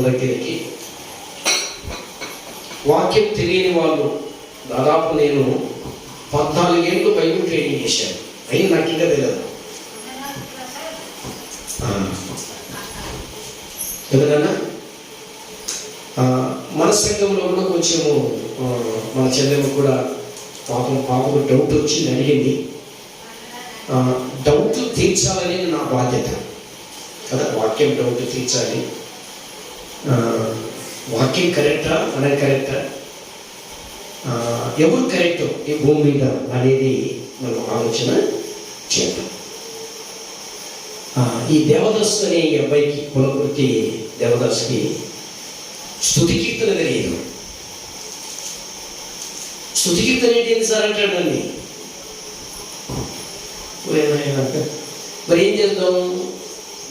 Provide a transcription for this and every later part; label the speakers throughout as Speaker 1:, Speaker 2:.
Speaker 1: దగ్గరికి. వాక్యం తెలియని వాళ్ళు దాదాపు నేను 14 ఏళ్ళు బైబిల్ ట్రైనింగ్ చేశాను. అయినా నాకు ఇంకా తెలియదు. ఎందుకన్నా మన సంఘంలో కూడా కొంచెము మన చెల్లెమ్మ కూడా పాపకు డౌట్ వచ్చి అడిగింది. డౌట్ తీర్చాలనేది నా బాధ్యత కదా. వాక్యం డౌట్ తీర్చాలి. వాక్యం కరెక్టా, మనం కరెక్టా, ఎవరు కరెక్ట్ ఈ భూమి మీద అనేది మనం ఆలోచన చేద్దాం. ఈ దేవదాసు అనే ఈ అబ్బాయికి, కులకృతి దేవదాసుకి స్తుతి కీర్తన తెలియదు. స్తుతి కీర్తన ఏంటి సార్ అంటాడండి. మరి ఏం చేద్దాం,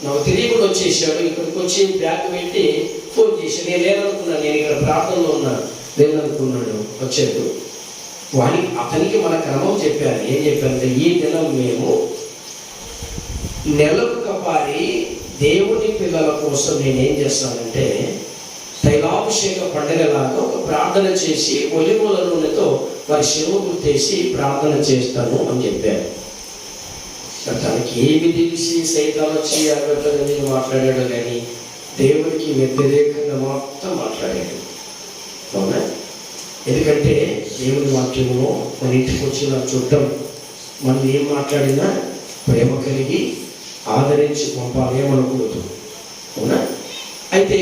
Speaker 1: నాకు తెలియకుండా వచ్చేసాడు. ఇక్కడికి వచ్చి బ్యాగ్ పెట్టి ఫోన్ చేశాడు. నేను లేదనుకున్నాను, నేను ఇక్కడ ప్రార్థనలో ఉన్నా, లేదనుకున్నాడు. వచ్చాడు. అతనికి మన క్రమం చెప్పాను. ఏం చెప్పానంటే, ఈ దినం మేము నెలకు కపారి దేవుని పిల్లల కోసం నేనేం చేస్తానంటే తైలాభిషేక పండుగలాగా ఒక ప్రార్థన చేసి ఒలివల నూనెతో వారి శిలువ గుర్తేసి ప్రార్థన చేస్తాను అని చెప్పాను. తనకి ఏమి తెలిసి సైతాన్ వచ్చి అరగట్లని మాట్లాడాడు, కానీ దేవుడికి వ్యతిరేకంగా మొత్తం మాట్లాడాడు. అవునా? ఎందుకంటే దేవుని వాక్యంలో మన ఇంటికి వచ్చిన చూడటం, మనం ఏం మాట్లాడినా ప్రేమ కలిగి ఆదరించి పంపాలి, ఏమనకూడదు. అవునా? అయితే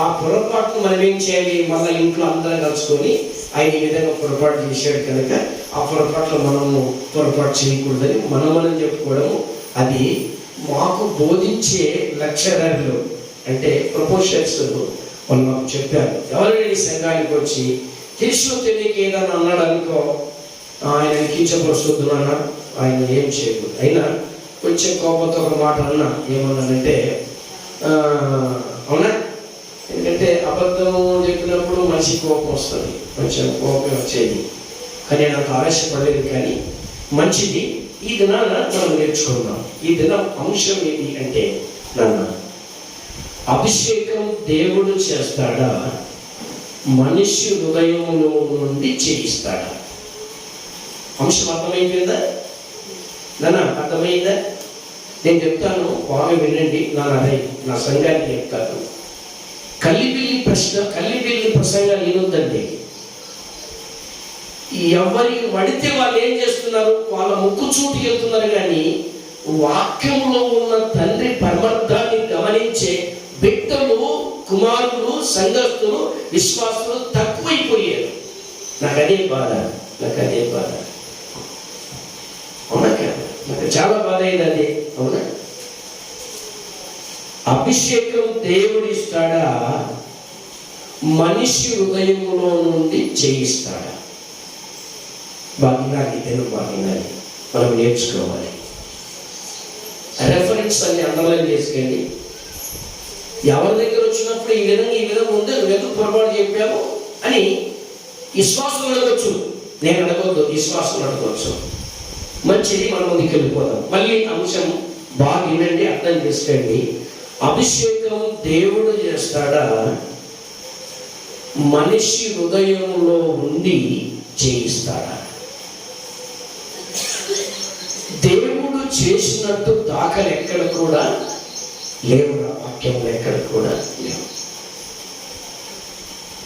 Speaker 1: ఆ పొరపాటును మనం ఏం చేయాలి, మళ్ళీ ఇంట్లో అందరం కలుసుకొని ఆయన ఈ విధంగా పొరపాటు చేశాడు కనుక ఆ పొరపాట్లు మనము పొరపాటు చేయకూడదని మనం చెప్పుకోవడము, అది మాకు బోధించే లెక్చరర్లు అంటే ప్రొఫెసర్స్ వాళ్ళు మాకు చెప్పారు. ఎవరైనా సంఘానికి వచ్చి తెలిసిన తెలియక ఏదన్నా అన్నాడు అనుకో, ఆయన కించపరుస్తున్నానా, ఆయన ఏం చేయకూడదు. అయినా కొంచెం కోపంతో ఒక మాట అన్నా, ఏమన్నానంటే అవునా, ఎందుకంటే అబద్ధం చెప్పినప్పుడు మనిషి కోపం వస్తుంది, కొంచెం కోపం వచ్చేది. కానీ నాకు ఆవేశపడలేదు. కానీ మంచిది. ఈ దినాన మనం నేర్చుకుందాం. ఈ దినం అంశం ఏంటి అంటే, నాన్న అభిషేకం దేవుడు చేస్తాడా, మనిషి హృదయంలో నుండి చేయిస్తాడా? అంశం అర్థమైపోయిందా నాన్న? అర్థమైందా? నేను చెప్తాను, బాగా వినండి. నా సంఘానికి చెప్తాను. కల్లిబిల్లి ప్రసంగాలు వినొద్దండి. ఎవరికి పడితే వాళ్ళు ఏం చేస్తున్నారు, వాళ్ళ ముక్కు చూటికి వెళ్తున్నారు. కానీ వాక్యంలో ఉన్న తండ్రి పరమార్థాన్ని గమనించే బిడ్డలు, కుమారులు, సంఘస్థులు, విశ్వాసులు తక్కువైపోయారు. నాకు అదే బాధ. అవునా? నాకు చాలా బాధ అయింది అదే. అవునా? అభిషేకం దేవుడిస్తాడా, మనిషి హృదయంలో నుండి చేయిస్తాడా? బాగినాలి, మనం నేర్చుకోవాలి. రెఫరెన్స్ అన్ని అండర్లైన్ చేసుకోండి. ఎవరి దగ్గర వచ్చినప్పుడు ఈ విధంగా ఉంటే నువ్వెందుకు పొరపాటు చెప్పావు అని విశ్వాసం అడగవచ్చు. నేను అడగవద్దు, విశ్వాసం అడగవచ్చు. మంచిది, మనం ముందుకు వెళ్ళిపోదాం. మళ్ళీ అంశం బాగా వినండి, అర్థం చేసుకోండి. అభిషేకం దేవుడు చేస్తాడా, మనిషి హృదయంలో ఉండి చేయిస్తాడా? దేవుడు చేసినట్టు దాఖలు ఎక్కడ కూడా లేవు, వాక్యంలో ఎక్కడ కూడా లేవు.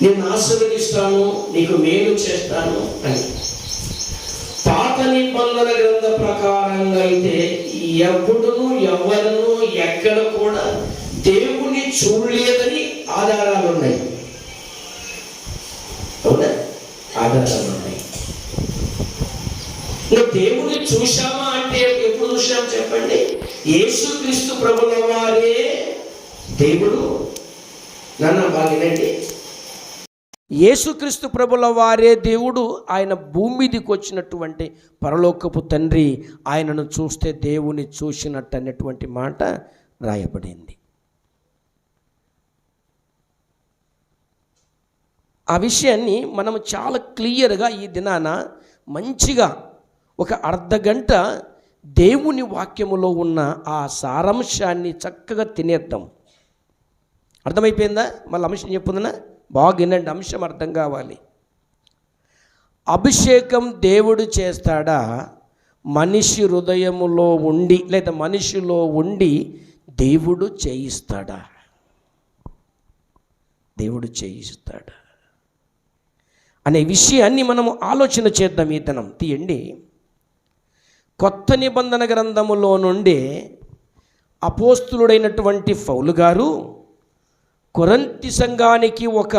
Speaker 1: నేను ఆశీర్వదిస్తాను, నీకు మేలు చేస్తాను అని పాత నిబంధన గ్రంథ ప్రకారంగా అయితే ఎప్పుడును ఎవరను ఎక్కడ కూడా దేవుని చూడలేదని ఆధారాలు ఉన్నాయి. అవునా? ఆధారాలు ఉన్నాయి. ఇంకా దేవుని చూశామా అంటే ఎప్పుడు చూసాం చెప్పండి? యేసుక్రీస్తు ప్రభుల వారే దేవుడు. నాన్న బాగినండి, యేసుక్రీస్తు ప్రభుల వారే దేవుడు. ఆయన భూమి మీదకి వచ్చినటువంటి పరలోకపు తండ్రి ఆయనను చూస్తే దేవుని చూసినట్టు అనేటువంటి మాట రాయబడింది. ఆ విషయాన్ని మనం చాలా క్లియర్గా ఈ దినాన మంచిగా ఒక అర్ధగంట దేవుని వాక్యములో ఉన్న ఆ సారాంశాన్ని చక్కగా తినేద్దాం. అర్థమైపోయిందా? మళ్ళీ అంశం చెప్పుందనా? బాగా వినండి, అంశం అర్థం కావాలి. అభిషేకం దేవుడు చేస్తాడా, మనిషి హృదయములో ఉండి లేదా మనిషిలో ఉండి దేవుడు చేయిస్తాడా? దేవుడు చేయిస్తాడా అనే విషయాన్ని మనము ఆలోచన చేద్దాం. ఈ దినం తీయండి. కొత్త నిబంధన గ్రంథములో నుండి అపోస్తులుడైనటువంటి పౌలు గారు కొరింథీ సంఘానికి ఒక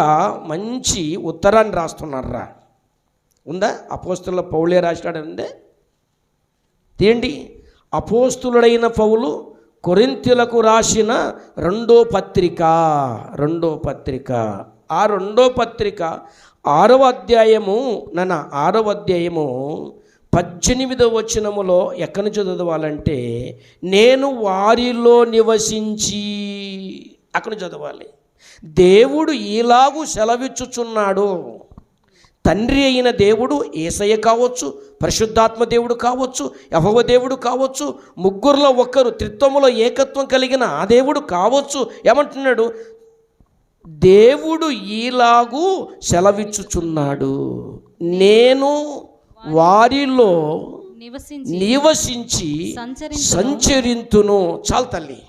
Speaker 1: మంచి ఉత్తరాన్ని రాస్తున్నారా? ఉందా? అపోస్తుల పౌలే రాసినాడంటే తీయండి. అపోస్తులుడైన పౌలు కొరింథీయులకు రాసిన రెండో పత్రిక ఆ రెండో పత్రిక 6వ అధ్యాయము 18వ వచనములో ఎక్కడి నుంచి చదవాలంటే, నేను వారిలో నివసించి, అక్కడ చదవాలి. దేవుడు ఈలాగు సెలవిచ్చుచున్నాడు. తండ్రి అయిన దేవుడు యేసయ్య కావచ్చు, పరిశుద్ధాత్మ దేవుడు కావచ్చు, యెహోవా దేవుడు కావచ్చు, ముగ్గురులో ఒక్కరు త్రిత్వములో ఏకత్వం కలిగిన ఆ దేవుడు కావచ్చు. ఏమంటున్నాడు? దేవుడు ఈలాగు సెలవిచ్చుచున్నాడు, నేను వారిలో నివసించి సంచరింతును. చాలు తల్లి.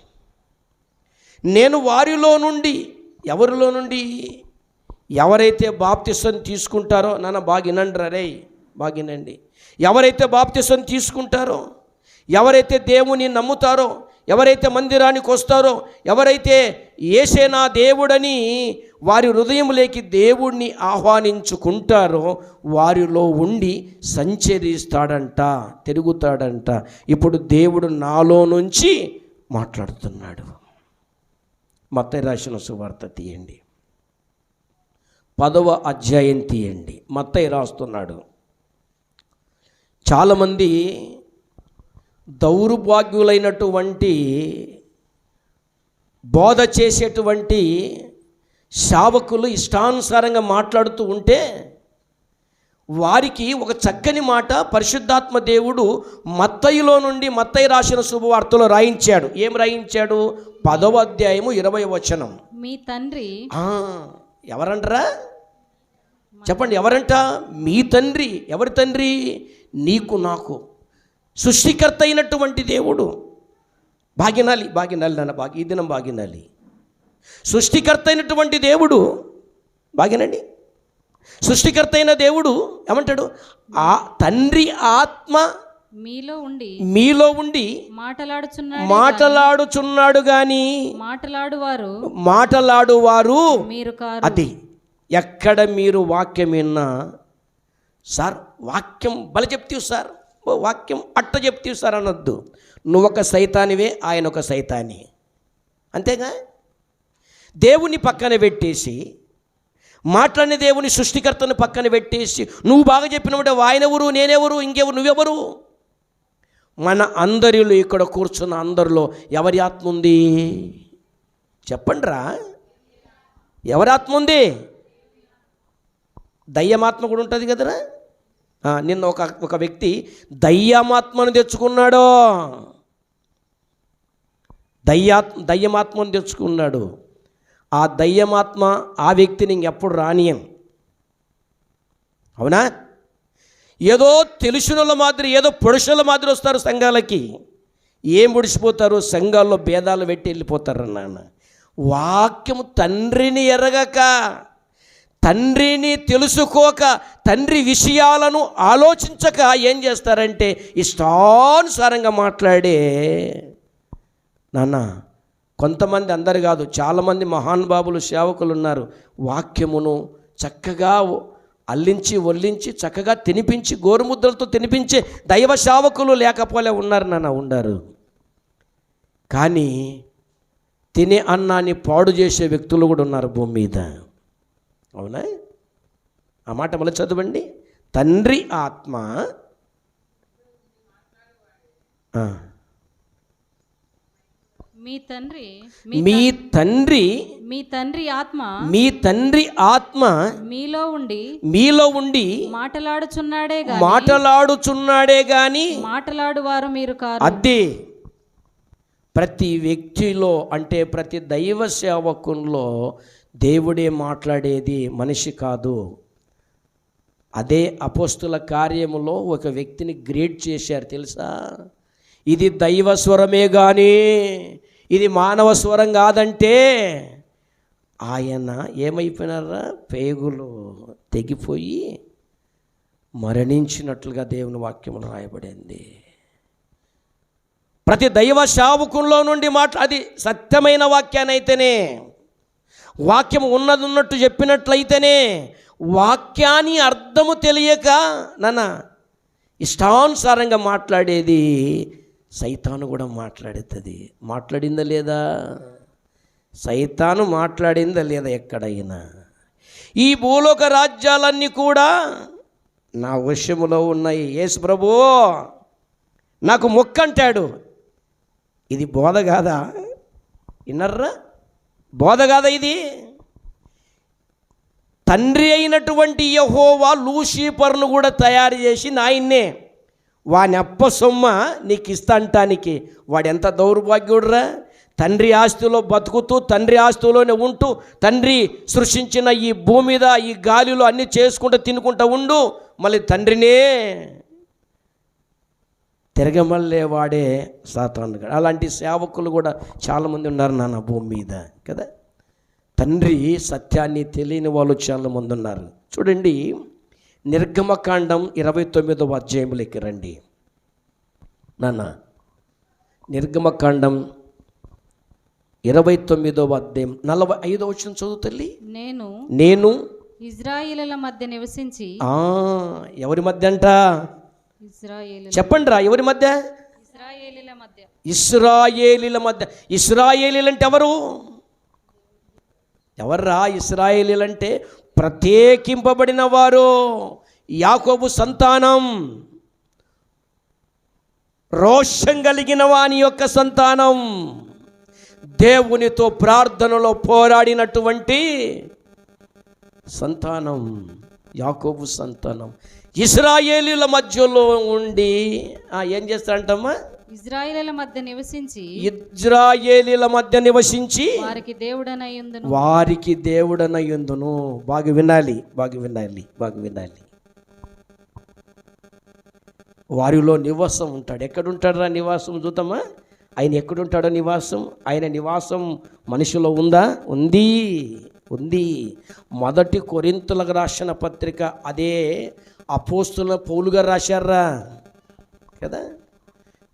Speaker 1: నేను వారిలో నుండి, ఎవరిలో నుండి? ఎవరైతే బాప్తిసం తీసుకుంటారో, నాన్న బాగినండి రే, బాగినండి. ఎవరైతే బాప్తిసం తీసుకుంటారో, ఎవరైతే దేవుని నమ్ముతారో, ఎవరైతే మందిరానికి వస్తారో, ఎవరైతే యేసే నా దేవుడని వారి హృదయములోకి దేవుణ్ణి ఆహ్వానించుకుంటారో వారిలో ఉండి సంచరిస్తాడంట, తిరుగుతాడంట. ఇప్పుడు దేవుడు నాలో నుంచి మాట్లాడుతున్నాడు. మత్తయి రాసిన సువార్త తీయండి, 10వ అధ్యాయం తీయండి. మత్తయి రాస్తున్నాడు. చాలామంది దౌర్భాగ్యులైనటువంటి బోధ చేసేటువంటి సేవకులు ఇష్టానుసారంగా మాట్లాడుతూ ఉంటే వారికి ఒక చక్కని మాట పరిశుద్ధాత్మ దేవుడు మత్తయిలో నుండి, మత్తయి రాసిన శుభవార్తలో రాయించాడు. ఏం రాయించాడు? 10వ అధ్యాయము 20వ వచనం.
Speaker 2: మీ తండ్రి,
Speaker 1: ఎవరంటరా? చెప్పండి, ఎవరంట? మీ తండ్రి. ఎవరి తండ్రి? నీకు నాకు సృష్టికర్త అయినటువంటి దేవుడు. భాగ్యనాలి నాన్న, ఈ దినం భాగ్యనాలి. సృష్టికర్త అయినటువంటి దేవుడు, బాగేనండి, సృష్టికర్త అయిన దేవుడు ఏమంటాడు? ఆ తండ్రి ఆత్మ మీలో ఉండి మాటలాడుచున్నాడు గాని మాటలాడువారు
Speaker 2: మీరు కారు.
Speaker 1: అది ఎక్కడ మీరు వాక్యం విన్నా, సార్ వాక్యం బల చెప్తావు సార్, వాక్యం అట్ట చెప్తావు సార్ అనొద్దు. నువ్వు ఒక సైతానివే, ఆయన ఒక సైతాని, అంతేగా. దేవుని పక్కన పెట్టేసి, మాట్లాడిన దేవుని సృష్టికర్తను పక్కన పెట్టేసి నువ్వు బాగా చెప్పినప్పుడు ఆయనెవరు, నేనెవరు, ఇంకెవరు, నువ్వెవరు? మన అందరిలో, ఇక్కడ కూర్చున్న అందరిలో ఎవరి ఆత్మ ఉంది? చెప్పండిరా, ఎవరి ఆత్మ ఉంది? దయ్యమాత్మ కూడా ఉంటుంది కదరా. నిన్న ఒక వ్యక్తి దయ్యమాత్మను తెచ్చుకున్నాడు, దయ్యమాత్మను తెచ్చుకున్నాడు. ఆ దయ్యమాత్మ ఆ వ్యక్తిని ఇంకెప్పుడు రానియం. అవునా? ఏదో తెలిసిన మాదిరి, ఏదో పురుషుల మాదిరి వస్తారు సంఘాలకి. ఏం ముడిచిపోతారు? సంఘాల్లో భేదాలు పెట్టి వెళ్ళిపోతారు. నాన్న వాక్యము తండ్రిని ఎరగక, తండ్రిని తెలుసుకోక, తండ్రి విషయాలను ఆలోచించక ఏం చేస్తారంటే ఇష్టానుసారంగా మాట్లాడే. నాన్న కొంతమంది, అందరు కాదు, చాలామంది మహానుభావులు సేవకులు ఉన్నారు. వాక్యమును చక్కగా అల్లించి ఒల్లించి చక్కగా తినిపించి, గోరుముద్దలతో తినిపించే దైవ సేవకులు లేకపోలే ఉన్నారు నాన్న, ఉన్నారు. కానీ తినే అన్నాన్ని పాడు చేసే వ్యక్తులు కూడా ఉన్నారు భూమి మీద. అవునా? ఆ మాట మళ్ళీ చదవండి. తండ్రి ఆత్మ
Speaker 2: మీ
Speaker 1: తండ్రి ఆత్మ మీలో ఉండి మాటలాడుచున్నాడే గాని
Speaker 2: మాటలాడువారు మీరు కారు.
Speaker 1: అదే ప్రతి వ్యక్తిలో అంటే ప్రతి దైవ సేవకుల్లో దేవుడే మాట్లాడేది, మనిషి కాదు. అదే అపోస్తుల కార్యములో ఒక వ్యక్తిని గ్రేడ్ చేశారు తెలుసా? ఇది దైవ స్వరమే కానీ ఇది మానవ స్వరం కాదంటే ఆయన ఏమైపోయినారా, పేగులు తెగిపోయి మరణించినట్లుగా దేవుని వాక్యములో రాయబడింది. ప్రతి దైవ సేవకుల్లో నుండి అది సత్యమైన వాక్యాన్ని అయితేనే, వాక్యం ఉన్నట్టు చెప్పినట్లయితేనే, వాక్యాన్ని అర్థము తెలియక ఇష్టానుసారంగా మాట్లాడేది సైతాను కూడా మాట్లాడుతుంది. మాట్లాడిందా లేదా? సైతాను మాట్లాడిందా లేదా? ఎక్కడైనా ఈ భూలోక రాజ్యాలన్నీ కూడా నా వశములో ఉన్నాయి, యేసు ప్రభువో నాకు మొక్కంటాడు. ఇది బోధ కాదా? విన్నర్రా? బోధ కాదా ఇది? తండ్రి అయినటువంటి యెహోవా లూసిఫర్ను కూడా తయారు చేసి నాయన్నే వాని అప్ప సొమ్మ నీకు ఇస్తా అంటానికి వాడు ఎంత దౌర్భాగ్యుడురా. తండ్రి ఆస్తిలో బతుకుతూ, తండ్రి ఆస్తిలోనే ఉంటూ, తండ్రి సృష్టించిన ఈ భూమి మీద ఈ గాలిలో అన్నీ చేసుకుంటూ తినుకుంటూ ఉండు, మళ్ళీ తండ్రినే తిరగమల్లే వాడే సాతాను. అలాంటి సేవకులు కూడా చాలామంది ఉన్నారు నాన్న భూమి మీద కదా. తండ్రి సత్యాన్ని తెలియని వాళ్ళు చాలామంది ఉన్నారు. చూడండి, నిర్గమకాండం 29వ అధ్యాయంలోకి రండి నాన్న. నిర్గమకాండం 29వ అధ్యాయం 45వ వచనం చదువు తల్లి. నేను
Speaker 2: ఇశ్రాయేలుల మధ్య నివసించి.
Speaker 1: ఎవరి మధ్య అంట? చెప్పండి రా, ఎవరి మధ్య? ఇశ్రాయేలీల మధ్య. ఇశ్రాయేలీలు అంటే ఎవరు? ఎవర్రా ఇశ్రాయేలీలు అంటే? ప్రత్యేకింపబడిన వారు, యాకోబు సంతానం, రోషం కలిగిన వాని యొక్క సంతానం, దేవునితో ప్రార్థనలో పోరాడినటువంటి సంతానం, యాకోబు సంతానం. ఇశ్రాయేలీల మధ్యలో ఉండి ఏం చేస్తాడంటమ్మా?
Speaker 2: ఇశ్రాయేలీల మధ్య నివసించి.
Speaker 1: ఇశ్రాయేలీల మధ్య నివసించి
Speaker 2: వారికి దేవుడనయ్యుందును.
Speaker 1: వారికి దేవుడనయ్యుందును. బాగా వినాలి, బాగా వినాలి, బాగా వినాలి. వారిలో నివాసం ఉంటాడు. ఎక్కడుంటాడు రా నివాసం? చూద్దామా ఆయన ఎక్కడుంటాడో నివాసం. ఆయన నివాసం మనిషిలో ఉందా? ఉంది, ఉంది. మొదటి కొరింథీయులకు రాసిన పత్రిక అదే అపోస్తలుల పౌలు గారు రాశారా కదా.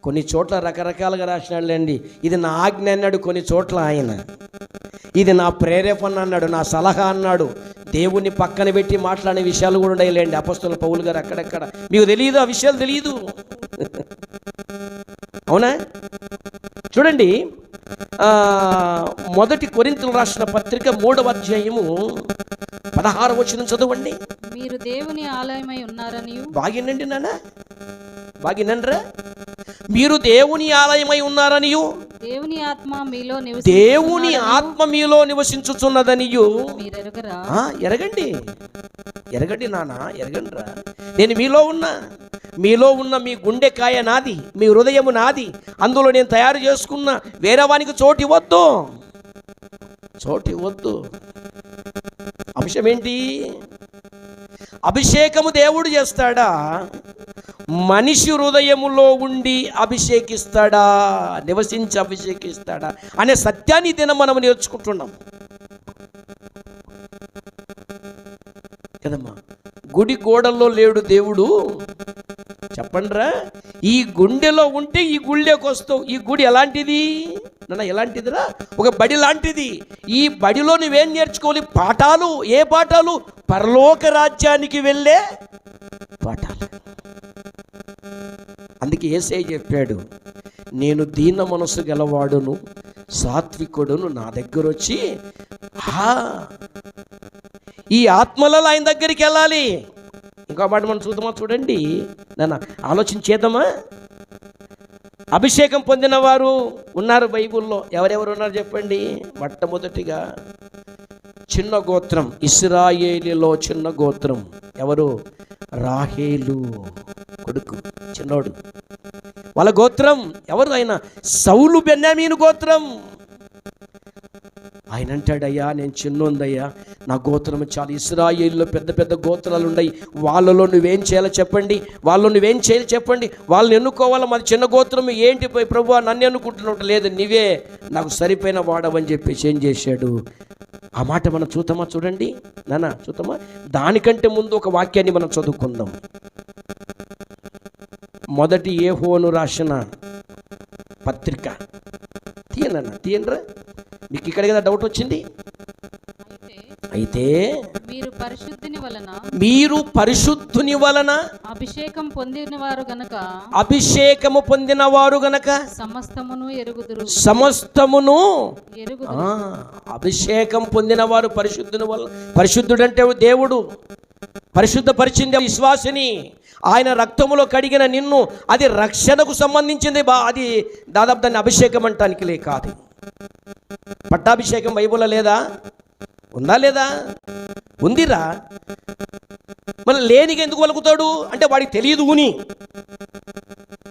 Speaker 1: కొన్ని చోట్ల రకరకాలుగా రాసినాడులేండి. ఇది నా ఆజ్ఞ అన్నాడు, కొన్ని చోట్ల ఆయన ఇది నా ప్రేరేపణ అన్నాడు, నా సలహా అన్నాడు. దేవుని పక్కన పెట్టి మాట్లాడే విషయాలు కూడా ఉన్నాయిలేండి అపోస్తలుల పౌలు గారు అక్కడక్కడ. మీకు తెలియదు, ఆ విషయాలు తెలియదు. అవునా? చూడండి, మొదటి కొరింథీయులకు రాసిన పత్రిక 3వ అధ్యాయము 16వ వచనం చదవండి.
Speaker 2: మీరు దేవుని ఆలయమై ఉన్నారని.
Speaker 1: బాగినండి నాన్న, బాగినండ్రా. మీరు దేవుని ఆలయమై ఉన్నారనియు, దేవుని ఆత్మ మీలో నివసించుచున్నదనియు ఎరగండి. ఎరగండి నాన్న, ఎరగండి రా. నేను మీలో ఉన్న మీ గుండెకాయ నాది, మీ హృదయము నాది. అందులో నేను తయారు చేసుకున్న వేరే వానికి చోటు ఇవ్వద్దు. అంశం ఏంటి? అభిషేకము దేవుడు చేస్తాడా? మనిషి హృదయములో ఉండి అభిషేకిస్తాడా? నివసించి అభిషేకిస్తాడా అనే సత్యాన్ని దినం మనం నేర్చుకుంటున్నాం కదమ్మా. గుడి గోడల్లో లేడు దేవుడు, చెప్పండిరా. ఈ గుండెలో ఉంటే ఈ గుళ్ళేకి వస్తావు. ఈ గుడి ఎలాంటిది నాన్న? ఎలాంటిదిరా? ఒక బడి లాంటిది. ఈ బడిలో నువ్వేం నేర్చుకోవాలి? పాఠాలు. ఏ పాఠాలు? పరలోక రాజ్యానికి వెళ్ళే పాఠాలు. అందుకే యేసయ్య చెప్పాడు, నేను దీన మనసు గలవాడును సాత్వికుడును నా దగ్గర వచ్చి ఈ ఆత్మలలో ఆయన దగ్గరికి వెళ్ళాలి. ఇంకో మాట మనం చూద్దామా? చూడండి నాన్న, ఆలోచన చేద్దామా? అభిషేకం పొందిన వారు ఉన్నారు బైబిల్లో. ఎవరెవరు ఉన్నారు చెప్పండి. మొట్టమొదటిగా చిన్న గోత్రం, ఇశ్రాయేలీలో చిన్న గోత్రం ఎవరు? రాహేలు కొడుకు, చిన్నోడు. వాళ్ళ గోత్రం ఎవరు? ఆయన సౌలు బెన్యామీను గోత్రం. ఆయన అంటాడయ్యా, నేను చిన్నోందయ్యా, నా గోత్రం చాలా, ఇశ్రాయేలులో పెద్ద పెద్ద గోత్రాలు ఉన్నాయి, వాళ్ళలో నువ్వేం చేయాలో చెప్పండి, వాళ్ళలో నువ్వేం చేయాలో చెప్పండి, వాళ్ళని ఎన్నుకోవాలా, మరి చిన్న గోత్రం ఏంటి ప్రభువా నన్ను ఎన్నుకుంటున్నట్టు? లేదు, నీవే నాకు సరిపోయిన వాడవని చెప్పేసి ఏం చేశాడు? ఆ మాట మనం చూద్దామా? చూడండి నాన్న, చూద్దామా? దానికంటే ముందు ఒక వాక్యాన్ని మనం చదువుకుందాం. మొదటి యోహాను రాసిన పత్రిక తీయండిరా. మీకు ఇక్కడ కదా డౌట్ వచ్చింది. అయితే
Speaker 2: మీరు
Speaker 1: పరిశుద్ధుని వలన
Speaker 2: అభిషేకము పొందినవారు గనక సమస్తమును ఎరుగుదురు.
Speaker 1: అభిషేకం పొందినవారు పరిశుద్ధుని వలన. పరిశుద్ధుడంటే దేవుడు పరిశుద్ధపరిచింది విశ్వాసిని. ఆయన రక్తములో కడిగిన నిన్ను, అది రక్షణకు సంబంధించింది. అది దాదాపు దాన్ని అభిషేకం అంటానికి కాదు. పట్టాభిషేకం బైబిల్లో లేదా? ఉందా లేదా? ఉందిరా. మళ్ళీ లేనిగా ఎందుకు వలుకుతాడు అంటే వాడికి తెలియదు ఊని.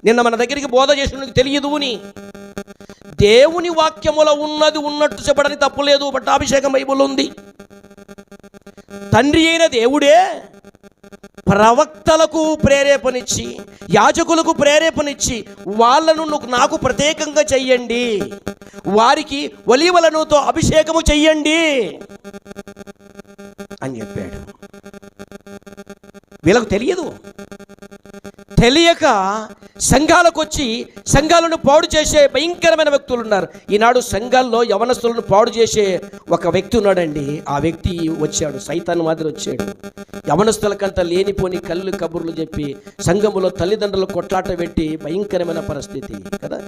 Speaker 1: నిన్న మన దగ్గరికి బోధ చేసిన తెలియదు ఊని. దేవుని వాక్యములో ఉన్నది ఉన్నట్టు చెప్పడానికి తప్పులేదు. పట్టాభిషేకం బైబిల్లో ఉంది. తండ్రి అయిన దేవుడే ప్రవక్తలకు ప్రేరేపణిచ్చి, యాజకులకు ప్రేరేపణిచ్చి, వాళ్ళను నాకు ప్రత్యేకంగా చెయ్యండి, వారికి ఒలీవల నూనెతో అభిషేకము చెయ్యండి అని చెప్పాడు. వీళ్ళకు తెలియదు. తెలియక సంఘాలకు వచ్చి సంఘాలను పాడు చేసే భయంకరమైన వ్యక్తులు ఉన్నారు. ఈనాడు సంఘాల్లో యవనస్తులను పాడు చేసే ఒక వ్యక్తి ఉన్నాడండి. ఆ వ్యక్తి వచ్చాడు, సైతాను మాదిరి వచ్చాడు. యవనస్తులకంతా లేనిపోని కళ్ళు కబుర్లు చెప్పి సంఘములో తల్లిదండ్రులు కొట్లాట పెట్టి భయంకరమైన పరిస్థితి కదా.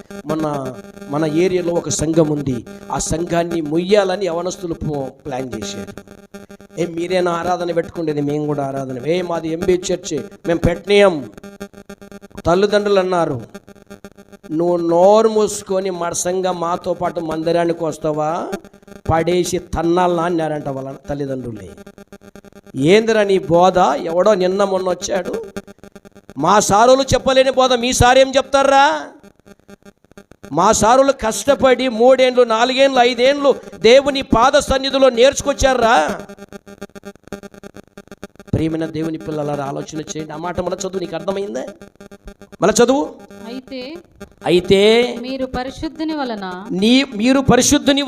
Speaker 1: మన ఏరియాలో ఒక సంఘం ఉంది. ఆ సంఘాన్ని ముయ్యాలని యవనస్తులు ప్లాన్ చేశారు. మీరేనా ఆరాధన పెట్టుకుండేది? మేము కూడా ఆరాధన. మాది ఎంబీ చర్చి, మేము పెట్టనీయం. తల్లిదండ్రులు అన్నారు, నువ్వు నోరు మూసుకొని మడసంగా మాతో పాటు మందిరానికి వస్తావా, పడేసి తన్నాలని అన్నారంట వాళ్ళ తల్లిదండ్రులే. ఏందిరా నీ బోధ? ఎవడో నిన్న మొన్న వచ్చాడు, మా సారులు చెప్పలేని బోధ మీ సారేం చెప్తారా? మా సారులు కష్టపడి 3 ఏళ్ళు 4 ఏళ్ళు 5 ఏళ్ళు దేవుని పాద సన్నిధిలో నేర్చుకొచ్చారా? ప్రియమైన దేవుని పిల్లలారా, ఆలోచన చేయండి. ఆ మాట మన చదువు, నీకు అర్థమైందా? మన చదువు. అయితే
Speaker 2: మీరు పరిశుద్ధుని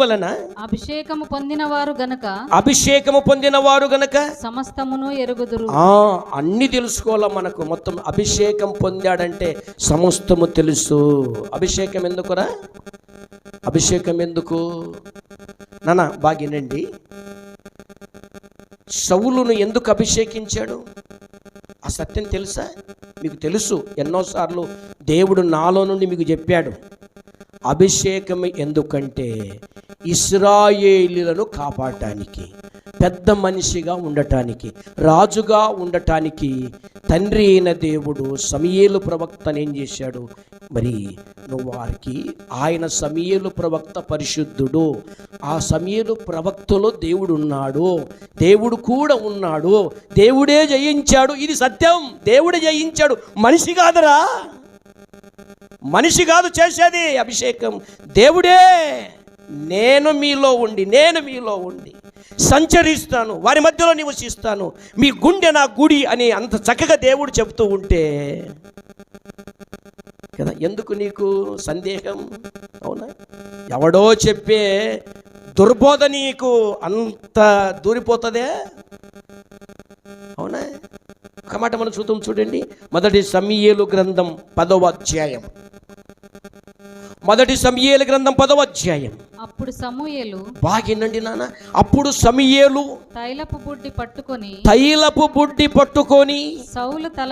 Speaker 1: వలన
Speaker 2: అభిషేకము పొందినవారు గనక
Speaker 1: సమస్తమును ఎరుగుదురు. అన్ని తెలుసుకోవాలా మనకు. మొత్తం అభిషేకం పొందాడంటే సమస్తము తెలుసు. అభిషేకం ఎందుకురా? అభిషేకం ఎందుకు నాన్న? బాగినండి. సౌలును ఎందుకు అభిషేకించాడు? ఆ సత్యం తెలుసా మీకు? తెలుసు. ఎన్నోసార్లు దేవుడు నాలో నుండి మీకు చెప్పాడు. అభిషేకం ఎందుకంటే ఇశ్రాయేలీలను కాపాడటానికి, పెద్ద మనిషిగా ఉండటానికి, రాజుగా ఉండటానికి తండ్రి అయిన దేవుడు సమూయేలు ప్రవక్తను ఏం చేశాడు? మరి నువ్వు వారికి, ఆయన సమూయేలు ప్రవక్త పరిశుద్ధుడు, ఆ సమూయేలు ప్రవక్తలో దేవుడు ఉన్నాడు, దేవుడు కూడా ఉన్నాడు, దేవుడే జయించాడు. ఇది సత్యం. దేవుడే జయించాడు, మనిషి కాదురా. మనిషి కాదు చేసేది అభిషేకం, దేవుడే. నేను మీలో ఉండి సంచరిస్తాను, వారి మధ్యలో నివసిస్తాను, మీ గుండె నా గుడి అని అంత చక్కగా దేవుడు చెప్తూ ఉంటే కదా ఎందుకు నీకు సందేహం? అవునా? ఎవడో చెప్పే దుర్బోధ నీకు అంత దూరిపోతుందే? అవునా? ఒక మాట మనం చూడండి. మొదటి సమూయేలు గ్రంథం 10వ అధ్యాయం. మొదటి సమూయేలు గ్రంథం 10వ అధ్యాయం.
Speaker 2: అప్పుడు సమూయేలు,
Speaker 1: బాగినండి నాన్న, అప్పుడు సమూయేలు
Speaker 2: తైలపు బుడ్డి పట్టుకొని
Speaker 1: సౌలు తల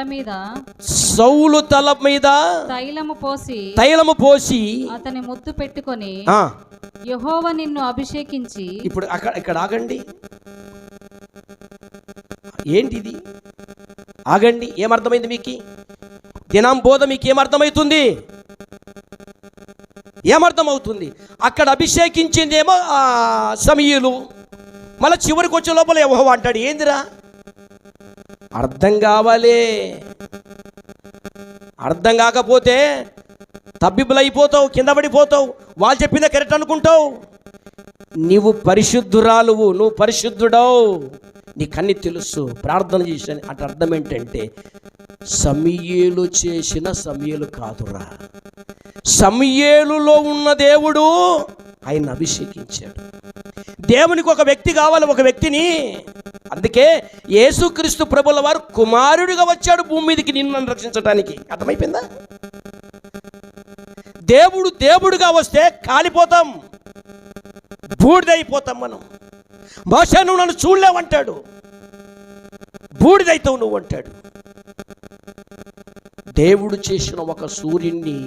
Speaker 1: మీద తైలము పోసి
Speaker 2: అతని ముద్దు పెట్టుకొని, యెహోవా నిన్ను అభిషేకించి.
Speaker 1: ఇప్పుడు ఇక్కడ ఆగండి. ఏంటిది? ఆగండి. ఏమర్థమైంది మీకు? దినం బోధ మీకు ఏమర్థమవుతుంది? ఏమర్థమవుతుంది? అక్కడ అభిషేకించిందేమో సమూయేలు, మళ్ళీ చివరికి వచ్చే లోపల యెహోవా అంటాడు. ఏందిరా? అర్థం కావాలి. అర్థం కాకపోతే తబ్బిబ్బులైపోతావు, కింద పడిపోతావు, వాళ్ళు చెప్పిందే కరెక్ట్ అనుకుంటావు. నీవు పరిశుద్ధురాలువు, నువ్వు పరిశుద్ధుడవు, నీకన్నీ తెలుసు. ప్రార్థన చేశాను అంటే అర్థం ఏంటంటే సమూయేలు చేసిన సమూయేలు కాదురా, సమూయేలులో ఉన్న దేవుడు ఆయన అభిషేకించాడు. దేవునికి ఒక వ్యక్తి కావాలి, ఒక వ్యక్తిని. అందుకే యేసుక్రీస్తు ప్రభుల వారు కుమారుడిగా వచ్చాడు భూమి మీదకి నిన్ను రక్షించడానికి. అర్థమైపోయిందా? దేవుడు దేవుడుగా వస్తే కాలిపోతాం, బూడిదైపోతాం మనం. బహుశా నువ్వు నన్ను చూడలేవంటాడు, బూడిదైతావు నువ్వు అంటాడు. దేవుడు చేసిన ఒక సూర్యుడిని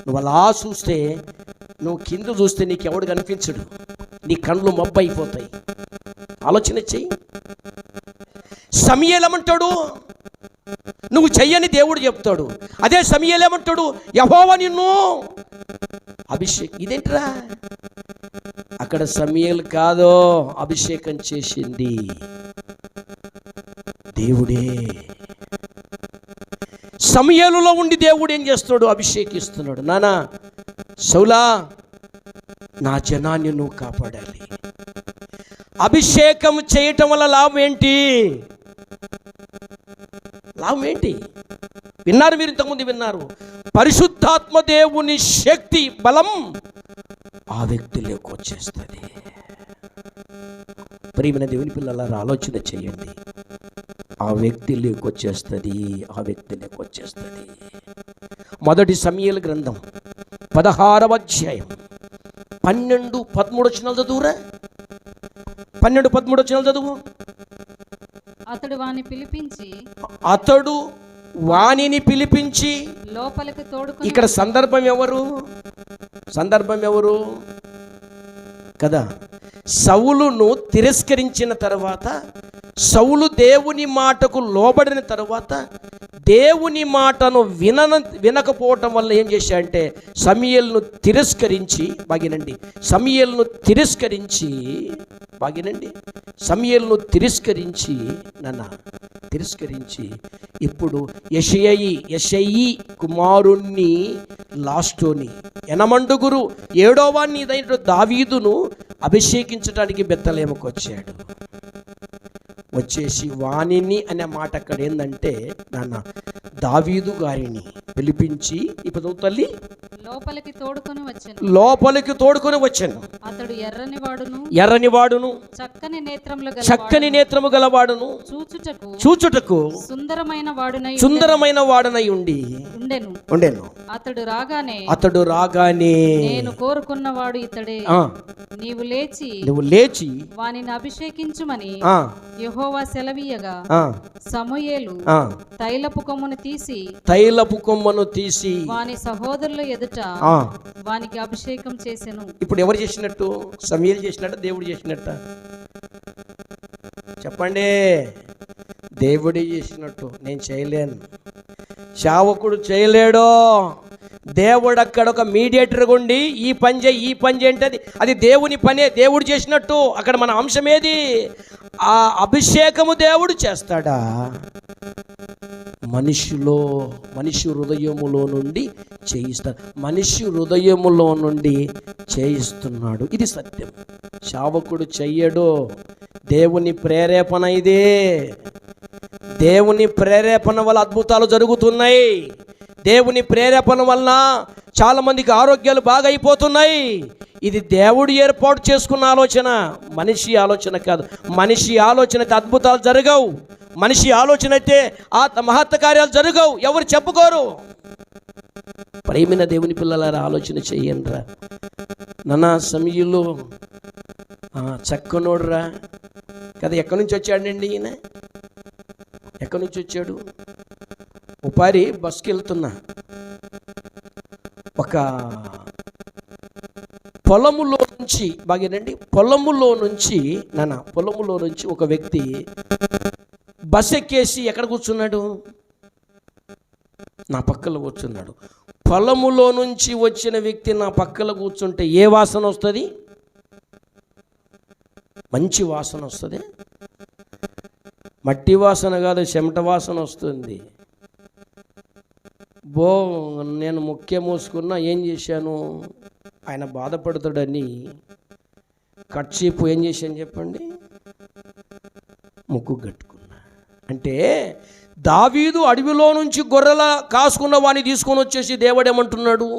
Speaker 1: నువ్వు అలా చూస్తే, నువ్వు కింద చూస్తే నీకు ఎవడు కనిపించడు, నీ కళ్ళు మబ్బు అయిపోతాయి. ఆలోచన చెయ్యి. సమూయేలేమంటాడు, నువ్వు చెయ్యని దేవుడు చెప్తాడు. అదే సమూయేలేమంటాడు, యెహోవా నిన్ను ఇదేంట్రా, అక్కడ సమూయేలు కాదో అభిషేకం చేసింది దేవుడే. సమూయేలులో ఉండి దేవుడు ఏం చేస్తాడు, అభిషేకిస్తున్నాడు. నానా సౌలా, నా జనాన్ని నువ్వు కాపాడాలి. అభిషేకం చేయటం వల్ల లాభం ఏంటి? లాభం ఏంటి? విన్నారు, మీరు ఇంతకుముందు విన్నారు. పరిశుద్ధాత్మ దేవుని శక్తి బలం ఆ వ్యక్తిలోకి వచ్చేస్తుంది. ప్రియమైన దేవుని పిల్లలారా, ఆలోచన చేయండి. ఆ వ్యక్తిలోకి వచ్చేస్తుంది, ఆ వ్యక్తిలోకి వచ్చేస్తుంది. మొదటి సమూయేలు గ్రంథం 16వ అధ్యాయం 12-13 వచనాలు చదువురా. 12-13 వచనాలు చదువు.
Speaker 2: అతడు వానిని పిలిపించి లోపలికి తోడుకొని. ఇక్కడ సందర్భం ఎవరు కదా? సౌలును తిరస్కరించిన తర్వాత, సౌలు దేవుని మాటకు లోబడిన తర్వాత, దేవుని మాటను వినకపోవటం వల్ల ఏం చేశాడంటే సమూయేలును తిరస్కరించి తిరస్కరించి ఇప్పుడు యెషయి కుమారుణ్ణి లాస్టోని ఎనమండుగురు 7వ వాణ్ణి ఇదైన దావీదును అభిషేకించడానికి బెత్లెహేముకు వచ్చాడు. వచ్చేసి వాణిని అనే మాట అక్కడ ఏంటంటే, నాన్న దావీదు గారిని పిలిపించి, ఇప్పుడు తల్లి లోపలికి తోడుకొని వచ్చాను. అతడు ఎర్రనివాడును చక్కని నేత్రము గలవాడును చూచుటకు సుందరమైన వాడునై ఉండెను. అతడు రాగానే నేను కోరుకున్నవాడు ఇతడే, నీవు లేచి వానిని అభిషేకించుమని యెహోవా సెలవీయగా, సమూయేలు తైలపు కొమ్మును తీసి వాని సహోదరుల ఎదుట వానికి అభిషేకం చేసెను.
Speaker 1: ఇప్పుడు ఎవరు చేసినట్టు? సమూయేలు చేసినట్ట, దేవుడు చేసినట్ట? చెప్పండి. దేవుడే చేసినట్టు. నేను చేయలేను, సేవకుడు చేయలేడు. దేవుడు అక్కడ ఒక మీడియేటర్గా ఉండి ఈ పని చేయి అంటే అది దేవుని పనే, దేవుడు చేసినట్టు. అక్కడ మన అంశం ఏది? ఆ అభిషేకము దేవుడు చేస్తాడా? మనిషి హృదయములో నుండి చేయిస్తాడు. మనిషి హృదయములో నుండి చేయిస్తున్నాడు. ఇది సత్యం. సేవకుడు చెయ్యడు. దేవుని ప్రేరేపణ ఇదే. దేవుని ప్రేరేపణ వల్ల అద్భుతాలు జరుగుతున్నాయి. దేవుని ప్రేరేపణ వలన చాలా మందికి ఆరోగ్యాలు బాగా అయిపోతున్నాయి. ఇది దేవుడు ఏర్పాటు చేసుకున్న ఆలోచన, మనిషి ఆలోచన కాదు. మనిషి ఆలోచన అయితే అద్భుతాలు జరగవు. మనిషి ఆలోచన అయితే ఆ మహత్త కార్యాలు జరగవు. ఎవరు చెప్పుకోరు. ప్రియమైన దేవుని పిల్లలారా, ఆలోచన చెయ్యండిరా. నాన్న సమూయేలు చక్కనోడురా కదా. ఎక్కడి నుంచి వచ్చాడండి ఈయన? ఎక్కడి నుంచి వచ్చాడు? ఉపారి బస్కి వెళ్తున్నా, ఒక పొలములో నుంచి ఒక వ్యక్తి బస్ ఎక్కేసి ఎక్కడ కూర్చున్నాడు? నా పక్కలో కూర్చున్నాడు. పొలములో నుంచి వచ్చిన వ్యక్తి నా పక్కన కూర్చుంటే ఏ వాసన వస్తుంది? మంచి వాసన వస్తుంది. మట్టి వాసన కాదు, చెమట వాసన వస్తుంది. అబ్బో నేను ముఖ్య మూసుకున్నా ఏం చేశాను, ఆయన బాధపడతాడని కర్చీపు ఏం చేశాను చెప్పండి, ముక్కు కట్టుకున్నా. అంటే దావీదు అడవిలో నుంచి గొర్రెల కాసుకున్న వాడిని తీసుకొని వచ్చేసి దేవుడు ఏమంటున్నాడు,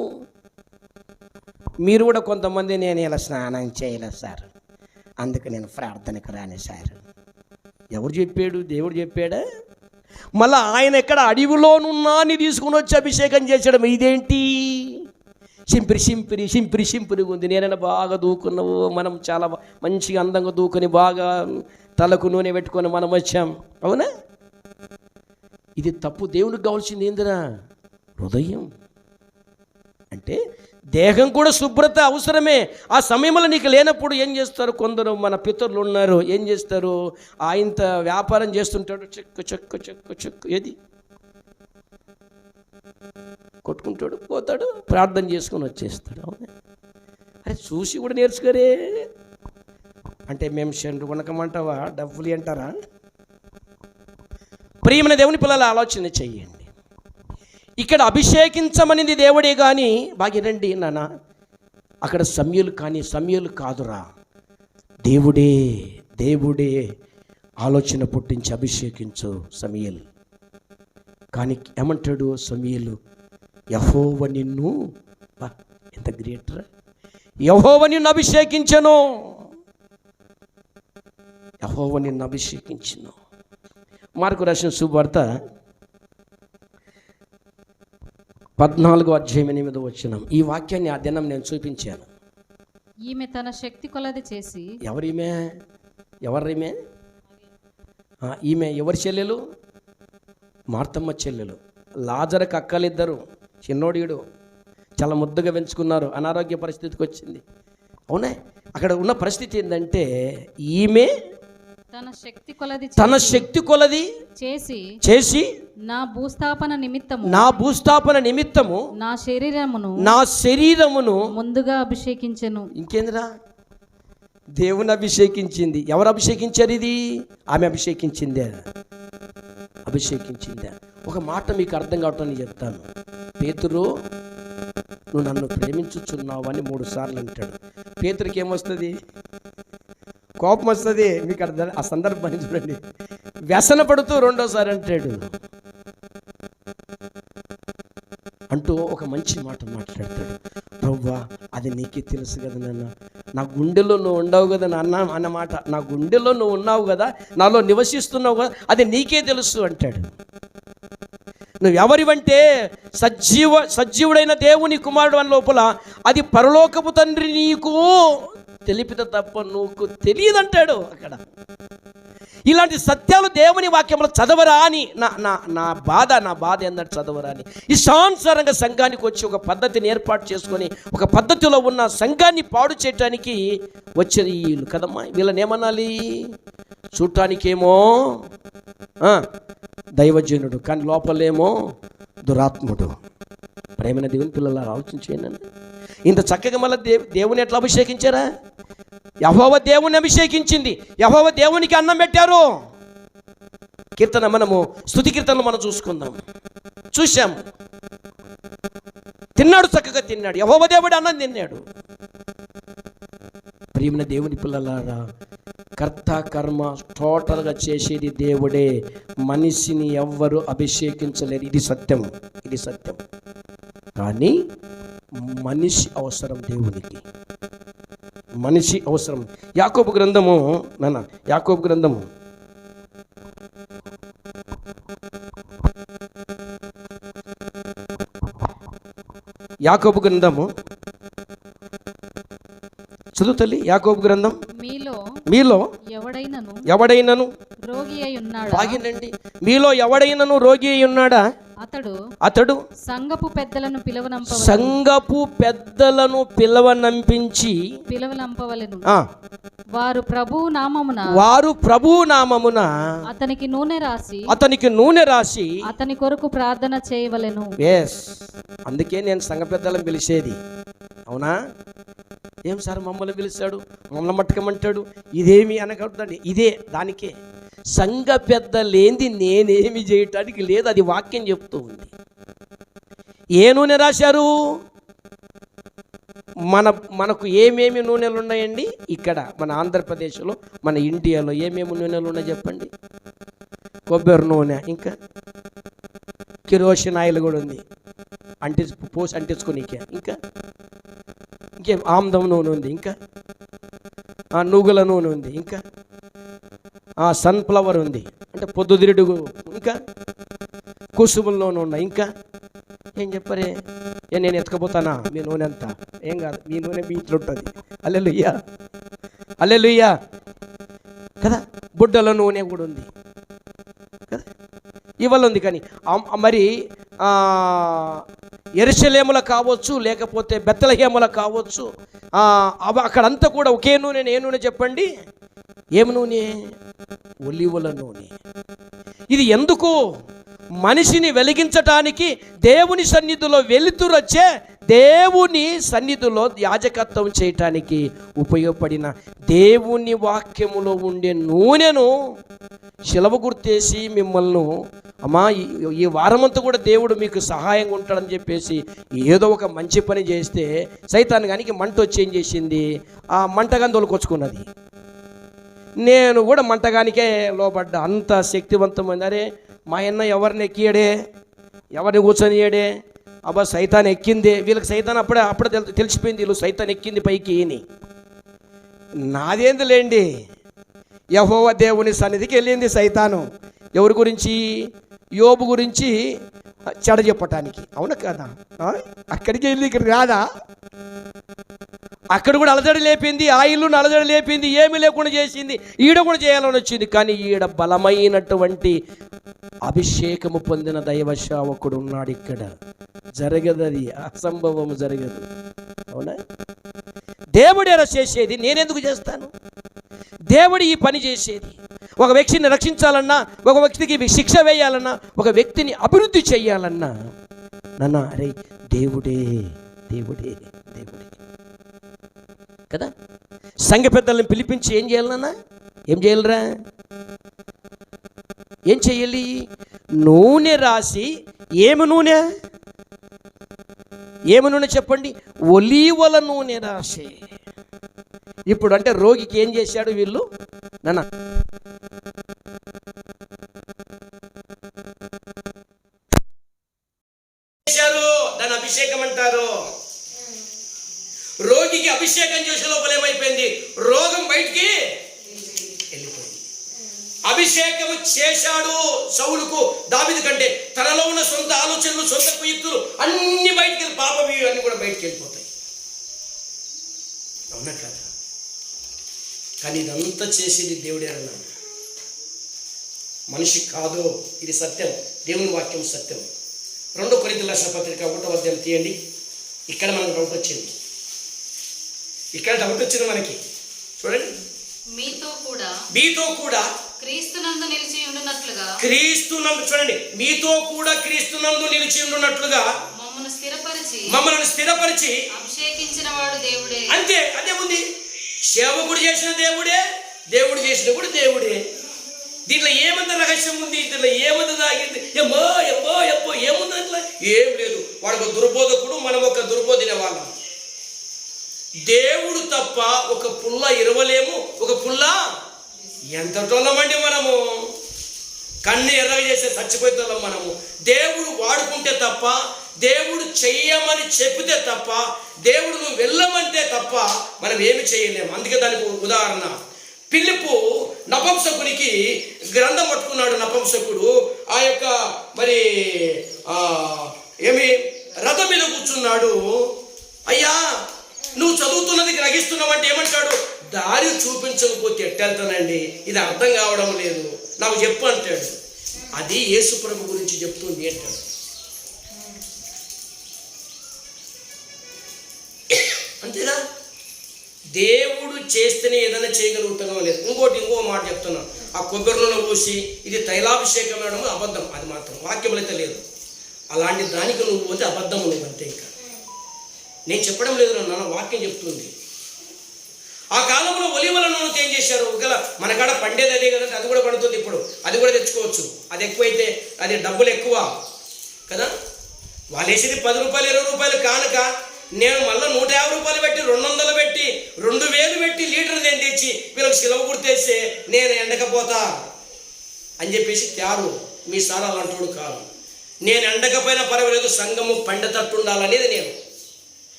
Speaker 1: మీరు కూడా కొంతమంది నేను ఇలా స్నానం చేయలేదు సార్, అందుకు నేను ప్రార్థనకు రాను సార్. ఎవరు చెప్పాడు? దేవుడు చెప్పాడా? మళ్ళీ ఆయన ఎక్కడ అడవిలోనున్నాని తీసుకుని వచ్చి అభిషేకం చేసాడు. ఇదేంటి సింపిరి ఉంది. నేనైనా బాగా దూకున్నావు, మనం చాలా మంచిగా అందంగా దూకుని బాగా తలకు నూనె పెట్టుకొని మనం వచ్చాం, అవునా? ఇది తప్పు. దేవునికి కావాల్సింది ఏందిరా? హృదయం. అంటే దేహం కూడా శుభ్రత అవసరమే. ఆ సమయంలో నీకు లేనప్పుడు ఏం చేస్తారు? కొందరు మన పితరులు ఉన్నారు, ఏం చేస్తారు? ఆయనత వ్యాపారం చేస్తుంటాడు, చెక్కు ఏది కొట్టుకుంటాడు, పోతాడు, ప్రార్థన చేసుకొని వచ్చేస్తాడు. అవునా? అరే చూసి కూడా నేర్చుకోరే. అంటే మేము షండు కొనకమంటావా, డబ్బులు అంటారా? ప్రియమైన దేవుని పిల్లల ఆలోచన చెయ్యండి. ఇక్కడ అభిషేకించమనిది దేవుడే కానీ, బాగా రండి నాన్న, అక్కడ సమయలు కాదురా, దేవుడే ఆలోచన పుట్టించి అభిషేకించు సమయలు. కానీ ఏమంటాడు సమయలు? యెహోవా నిన్ను, ఎంత గ్రేటర్, యెహోవా నిన్ను అభిషేకించెను, యెహోవా నిన్ను అభిషేకించెను. మార్కు రాసిన శుభవార్త 14:8 ఈ వాక్యాన్ని ఆ దినం నేను చూపించాను.
Speaker 2: ఈమె తన శక్తి కొలది చేసి.
Speaker 1: ఎవరిమే? ఈమె ఎవరి చెల్లెలు? మార్తమ్మ చెల్లెలు. లాజరుకు అక్కలిద్దరు, చిన్నోడియుడు, చాలా ముద్దుగా పెంచుకున్నారు, అనారోగ్య పరిస్థితికి వచ్చింది. అవునా? అక్కడ ఉన్న పరిస్థితి ఏంటంటే ఈమె తన శక్తి కొలది చేసి
Speaker 2: నా భూస్థాపన నిమిత్తము నా శరీరమును ముందుగా అభిషేకించెను.
Speaker 1: ఇంకేందిరా? దేవుని అభిషేకించింది. ఎవరు అభిషేకించారు? ఇది ఆమె అభిషేకించిందే. ఒక మాట మీకు అర్థం కావటం నేను చెప్తాను. పేతురు, నువ్వు నన్ను ప్రేమించుచున్నావు అని 3 సార్లు అంటాడు. పేతురికి ఏమొస్తుంది? కోపం వస్తుంది. మీకు అర్థం, ఆ సందర్భాన్ని చూడండి. వ్యసన పడుతూ 2వ అంటాడు. అంటూ ఒక మంచి మాట మాట్లాడతాడు. ప్రభువా, అది నీకే తెలుసు కదా నాన్న, నా గుండెలో నువ్వు ఉండవు కదా నాన్న అన్నమాట. నా గుండెలో నువ్వు ఉన్నావు కదా, నాలో నివసిస్తున్నావు కదా, అది నీకే తెలుసు అంటాడు. నువ్వు ఎవరివంటే సజీవుడైన దేవుని కుమారుడు అని లోపల, అది పరలోకపు తండ్రి నీకు తెలిపితే తప్ప నువ్వు తెలియదంటాడు. అక్కడ ఇలాంటి సత్యాలు దేవుని వాక్యంలో చదవరా అని నా బాధ ఏంటంటే చదవరా అని. ఇష్టానుసారంగా సంఘానికి వచ్చి ఒక పద్ధతిని ఏర్పాటు చేసుకొని ఒక పద్ధతిలో ఉన్న సంఘాన్ని పాడు చేయటానికి వచ్చేది వీళ్ళు కదమ్మా. వీళ్ళని ఏమనాలి? చూడటానికేమో దైవజనుడు, కానీ లోపలేమో దురాత్ముడు. ప్రేమైన దేవుని పిల్లలు ఆలోచించేయండి. ఇంత చక్కగా మళ్ళీ దేవుని ఎట్లా అభిషేకించారా? యెహోవా దేవుని అభిషేకించింది. యెహోవా దేవునికి అన్నం పెట్టారు. కీర్తన, మనము స్తుతి కీర్తనలు మనం చూసాం. తిన్నాడు, చక్కగా తిన్నాడు. యెహోవా దేవుడు అన్నం తిన్నాడు. ప్రియమైన దేవుని పిల్లలారా, కర్త కర్మ టోటల్గా చేసేది దేవుడే. మనిషిని ఎవ్వరు అభిషేకించలేరు. ఇది సత్యం. కానీ మనిషి అవసరం, దేవునికి మనిషి అవసరం. యాకోబు గ్రంథము చదువు తల్లి. యాకోబు గ్రంథం. మీలో ఎవడైనను
Speaker 2: రోగి అయి ఉన్నాడా?
Speaker 1: బాగినండి. మీలో ఎవడైనను రోగి అయి ఉన్నాడా? అతడు
Speaker 2: సంఘపు పెద్దలను పిలవనంపించి వారు ప్రభువు నామమున అతనికి నూనె రాసి అతని కొరకు ప్రార్థన చేయవలెను.
Speaker 1: అందుకే నేను సంఘ పెద్దలను పిలిచేది. అవునా? ఏం సార్ మమ్మల్ని పిలిచాడు, మమ్మల్ని మట్టుకమంటాడు, ఇదేమి అనకూడదండి. ఇదే దానికే. సంఘ పెద్ద లేనిది నేనేమి చేయటానికి లేదు. అది వాక్యం చెప్తూ ఉంది.
Speaker 3: ఏ నూనె రాశారు? మనకు ఏమేమి నూనెలు ఉన్నాయండి? ఇక్కడ మన ఆంధ్రప్రదేశ్లో, మన ఇండియాలో ఏమేమి నూనెలు ఉన్నాయి చెప్పండి? కొబ్బరి నూనె, ఇంకా కిరోసిన్ ఆయిల్ కూడా ఉంది, పోసి అంటించుకోనీకే. ఇంకేం ఆముదం నూనె ఉంది, ఇంకా నువ్వుల నూనె ఉంది, ఇంకా సన్ఫ్లవర్ ఉంది, అంటే పొద్దుతిరుడు, ఇంకా కుసుముల నూనె ఉన్నాయి. ఇంకా ఏం చెప్పరే? నేను ఎత్తుకపోతానా మీ నూనె అంతా? ఏం కాదు, మీ నూనె మీ ఇంట్లో ఉంటుంది. హల్లెలూయా, హల్లెలూయా కదా. బుడ్డల నూనె కూడా ఉంది కదా, ఇవాళ ఉంది. కానీ మరి యెరూషలేముల కావచ్చు, లేకపోతే బెత్లెహేముల కావచ్చు, అక్కడంతా కూడా ఒకే నూనె. ఏ నూనె చెప్పండి? ఏమి నూనె? ఒలివల నూనె. ఇది ఎందుకు? మనిషిని వెలిగించటానికి, దేవుని సన్నిధిలో వెలుతురొచ్చే దేవుని సన్నిధిలో యాజకత్వం చేయటానికి ఉపయోగపడిన దేవుని వాక్యములో ఉండే నూనెను శిలవ గుర్తేసి మిమ్మల్ని, అమ్మా ఈ వారమంతా కూడా దేవుడు మీకు సహాయంగా ఉంటాడని చెప్పేసి ఏదో ఒక మంచి పని చేస్తే సైతాన్ గానికి మంట వచ్చి ఏం చేసింది? ఆ మంటగాని తోలుకొచ్చుకున్నది. నేను కూడా మంటగానికే లోబడ్డా. అంత శక్తివంతమైంది. అరే మా అన్న ఎవరిని ఎక్కియాడే, ఎవరిని కూర్చొనియాడే, అబ్బా సైతాన్ ఎక్కింది. వీళ్ళకి సైతాన్ అప్పుడే తెలిసిపోయింది, వీళ్ళు సైతాన్ ఎక్కింది పైకి అని. నాదేంది లేండి, యెహోవా దేవుని సన్నిధికి వెళ్ళింది సైతాను. ఎవరి గురించి? యోబు గురించి చెడ చెప్పటానికి. అవునా కదా? అక్కడికి వెళ్ళి ఇక్కడ రాదా? అక్కడ కూడా అలజడి లేపింది, ఆ ఇల్లును అలజడి లేపింది, ఏమీ లేకుండా చేసింది. ఈడ కూడా చేయాలని వచ్చింది. కానీ ఈడ బలమైనటువంటి అభిషేకము పొందిన దైవ సేవకుడు ఉన్నాడు. ఇక్కడ జరగదు, అది అసంభవం, జరగదు. అవునా? దేవుడేరా చేసేది, నేనెందుకు చేస్తాను? దేవుడు ఈ పని చేసేది. ఒక వ్యక్తిని రక్షించాలన్నా, ఒక వ్యక్తికి శిక్ష వేయాలన్నా, ఒక వ్యక్తిని అభివృద్ధి చేయాలన్నా, అరే దేవుడే దేవుడే దేవుడే కదా. సంఘ పెద్దలను పిలిపించి ఏం చేయాలన్నా? ఏం చేయాలరా? ఏం చెయ్యాలి? నూనె రాసి. ఏమి నూనె? ఏమి నూనె చెప్పండి? ఒలీవల నూనె రాసి. ఇప్పుడు అంటే రోగికి ఏం చేశాడు వీళ్ళు? నాన్న దాని అభిషేకం అంటారు. రోగికి అభిషేకం చేసే లోపల ఏమైపోయింది? రోగం బయటికి వెళ్ళిపోయింది. అభిషేకం చేశాడు సౌలుకు, దావీదు కంటే. తనలో ఉన్న సొంత ఆలోచనలు, సొంత కుయుక్తులు అన్ని బయటికి వెళ్ళి, పాపవి అన్ని కూడా బయటికి వెళ్ళిపోతాయి. అవునా కదా? కానీ ఇదంతా చేసేది దేవుడే అన్నాడు. మనిషి కాదు, ఇది సత్యం. దేవుని వాక్యం సత్యం. 2 కొరింథీయుల రాసిన పత్రిక 1వ అధ్యాయం తీయండి. ఇక్కడ మనకు డౌట్ వచ్చింది. మనకి చూడండి. మీతో కూడా
Speaker 2: క్రీస్తునందు నిలిచి ఉండునట్లుగా,
Speaker 3: చూడండి, మీతో కూడా క్రీస్తునందు నిలిచి ఉండునట్లుగా మమ్మల్ని స్థిరపరిచి
Speaker 2: అభిషేకించిన వాడు దేవుడే.
Speaker 3: అంతే, అదే ఉంది. సేవకుడు చేసిన దేవుడే, దేవుడు చేసిన కూడా దేవుడే. దీంట్లో ఏమంత రహస్యం ఉంది? దీంట్లో ఏమంత దాగింది? ఎప్పో ఏముంది? అట్లా ఏం లేదు. వాడు ఒక దుర్బోధకుడు, మనం ఒక దుర్బోధిన వాళ్ళం. దేవుడు తప్ప ఒక పుల్ల ఇరవలేము. ఒక పుల్ల ఎంత టోళ్ళమండి మనము. కన్ను ఎర్రగా చేసే చచ్చిపోయేటోళ్ళం మనము. దేవుడు వాడుకుంటే తప్ప, దేవుడు చెయ్యమని చెప్తే తప్ప, దేవుడు నువ్వు వెళ్ళమంటే తప్ప మనం ఏమి చేయలేము. అందుకే దానికి ఉదాహరణ, ఫిలిప్పు నపుంసకునికి గ్రంథం పట్టుకున్నాడు. నపుంసకుడు ఆ యొక్క మరి రథం మీద కూర్చున్నాడు. అయ్యా నువ్వు చదువుతున్నది గ్రహిస్తున్నావు అంటే ఏమంటాడు? దారి చూపించకపోతే ఎట్టెళ్తానండి, ఇది అర్థం కావడం లేదు, నాకు చెప్పు అంటాడు. అది యేసు ప్రభు గురించి చెప్తుంది అంటాడు. అంతేనా? దేవుడు చేస్తేనే ఏదైనా చేయగలుగుతానో లేదు. ఇంకో మాట చెప్తున్నాను. ఆ కొబ్బరిలో పోసి ఇది తైలాభిషేకం అనడం అబద్ధం. అది మాత్రం వాక్యములు అయితే లేదు. అలాంటి దానికి నువ్వు పోతే అబద్ధము లేదు అంతే. ఇంకా నేను చెప్పడం లేదు, నాన్న వాక్యం చెప్తుంది. ఆ కాలంలో ఒలివల నూనెతో ఏం చేశారు? ఒకవేళ మన కాడ పండేది అదే కదంటే అది కూడా పడుతుంది. ఇప్పుడు అది కూడా తెచ్చుకోవచ్చు. అది ఎక్కువైతే అది డబ్బులు ఎక్కువ కదా. వాళ్ళు వేసేది 10 రూపాయలు 20 రూపాయలు కానుక, నేను మళ్ళీ 150 రూపాయలు పెట్టి 200 పెట్టి 2000 పెట్టి లీటర్ నేను తెచ్చి వీళ్ళకి సిలువ గుర్తేస్తే నేను ఎండకపోతా అని చెప్పేసి త్యారు. మీ సార్ అలాంటోడు కాదు. నేను ఎండకపోయినా పర్వాలేదు, సంఘము పండతట్టు ఉండాలనేది నేను.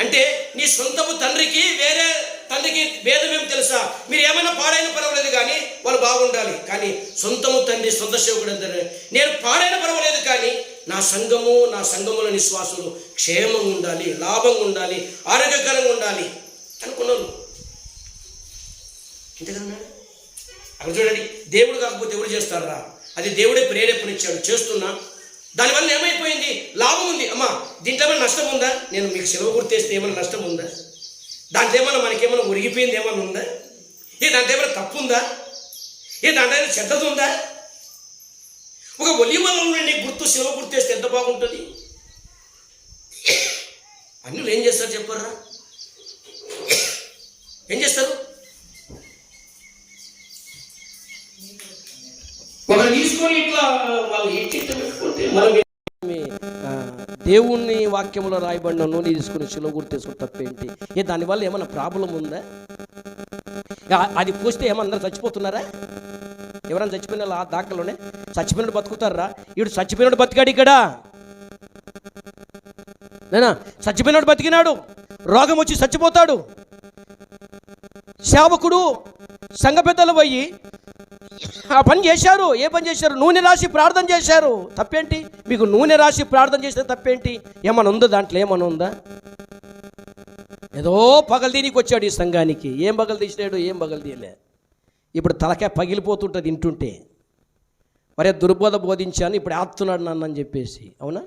Speaker 3: అంటే నీ సొంతము తండ్రికి వేరే తండ్రికి భేదం ఏం తెలుసా? మీరు ఏమైనా పాడైనా పర్వాలేదు కానీ వాళ్ళు బాగుండాలి. కానీ సొంతము తండ్రి సొంత సేవకుడు అంటారు, నేను పాడైనా పర్వాలేదు కానీ నా సంఘములో విశ్వాసులు క్షేమంగా ఉండాలి, లాభంగా ఉండాలి, ఆరోగ్యకరంగా ఉండాలి అనుకున్నాను. ఇంతకన్నా అక్కడ చూడండి, దేవుడు కాకపోతే ఎవరు చేస్తారా? అది దేవుడే ప్రేరేపణిచ్చాడు, చేస్తున్నా. దానివల్ల ఏమైపోయింది? లాభం ఉంది. అమ్మా దీంట్లో ఏమైనా నష్టం ఉందా? నేను మీకు సెలవు గుర్తేస్తే ఏమైనా నష్టం ఉందా? దాంట్లో ఏమైనా మనకేమైనా ఒరిగిపోయింది ఏమైనా ఉందా? దాంట్లో ఏమైనా తప్పు ఉందా? దాంట్లో ఏమైనా చెడ్డది ఉందా? ఒక ఒలివల నుండి గుర్తు సెలవు గుర్తేస్తే ఎంత బాగుంటుంది. అన్యులు ఏం చేస్తారు చెప్పరా? ఏం చేస్తారు? తీసుకొని ఇట్లా వాళ్ళు పెట్టుకుంటే మనం దేవుని వాక్యంలో రాయబడిన నూనె తీసుకుని సెలవు గుర్తేసుకుని తప్పేంటి? దానివల్ల ఏమైనా ప్రాబ్లం ఉందా? అది పోస్తే ఏమన్నా చచ్చిపోతున్నారా? ఎవరైనా చచ్చిపోయిన ఆ దాఖలోనే చచ్చిపోయినట్టు బతుకుతారా? వీడు చచ్చిపోయినట్టు బతికాడు ఇక్కడ, నేనా చచ్చిపోయినట్టు బతికినాడు, రోగం వచ్చి చచ్చిపోతాడు. సేవకుడు సంఘ పెద్దలు పోయి ఆ పని చేశారు. ఏ పని చేశారు? నూనె రాసి ప్రార్థన చేశారు. తప్పేంటి? మీకు నూనె రాసి ప్రార్థన చేస్తే తప్పేంటి? ఏమన్నా ఉందా దాంట్లో? ఏమన్నా ఉందా? ఏదో పగలు తీనికి వచ్చాడు ఈ సంఘానికి. ఏం పగలు తీసినాడు? ఏం పగలు తీయలే. ఇప్పుడు తలకాయ పగిలిపోతుంటుంది వింటుంటే. మరే దుర్బోధ బోధించాను, ఇప్పుడు ఆపుతున్నాడు నన్ను అని చెప్పేసి. అవునా?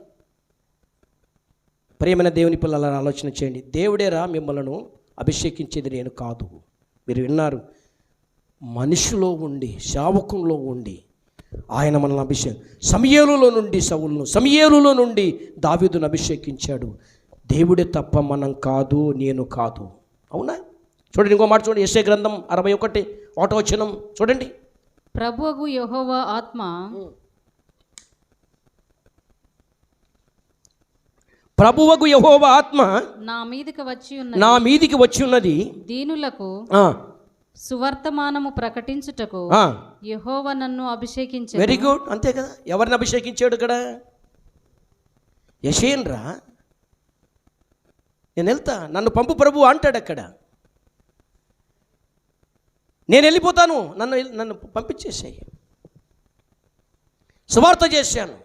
Speaker 3: ప్రియమైన దేవుని పిల్లల ఆలోచన చేయండి. దేవుడేరా మిమ్మల్ని అభిషేకించేది, నేను కాదు. మీరు విన్నారు, మనిషిలో ఉండి శావకంలో ఉండి ఆయన మనల్ని సమూయేలులో నుండి సౌలును, సమూయేలులో నుండి దావీదును అభిషేకించాడు. దేవుడే తప్ప మనం కాదు, నేను కాదు. అవునా? చూడండి ఇంకో మాట చూడండి, యెషయా గ్రంథం 61:1 చూడండి.
Speaker 2: ప్రభువు యెహోవా ఆత్మ
Speaker 3: ప్రభువగు యెహోవా ఆత్మ
Speaker 2: నా మీదికి వచ్చి ఉన్నది దీనులకు సువర్తమానము ప్రకటించుటకు యెహోవా నన్ను అభిషేకించాడు.
Speaker 3: వెరీ గుడ్, అంతే కదా. ఎవరిని అభిషేకించాడు ఇక్కడ? యెషయన్రా, నేను వెళ్తా, నన్ను పంపు ప్రభు అంటాడు అక్కడ. నేను వెళ్ళిపోతాను, నన్ను పంపించేసాయి. సువార్త చేశాను.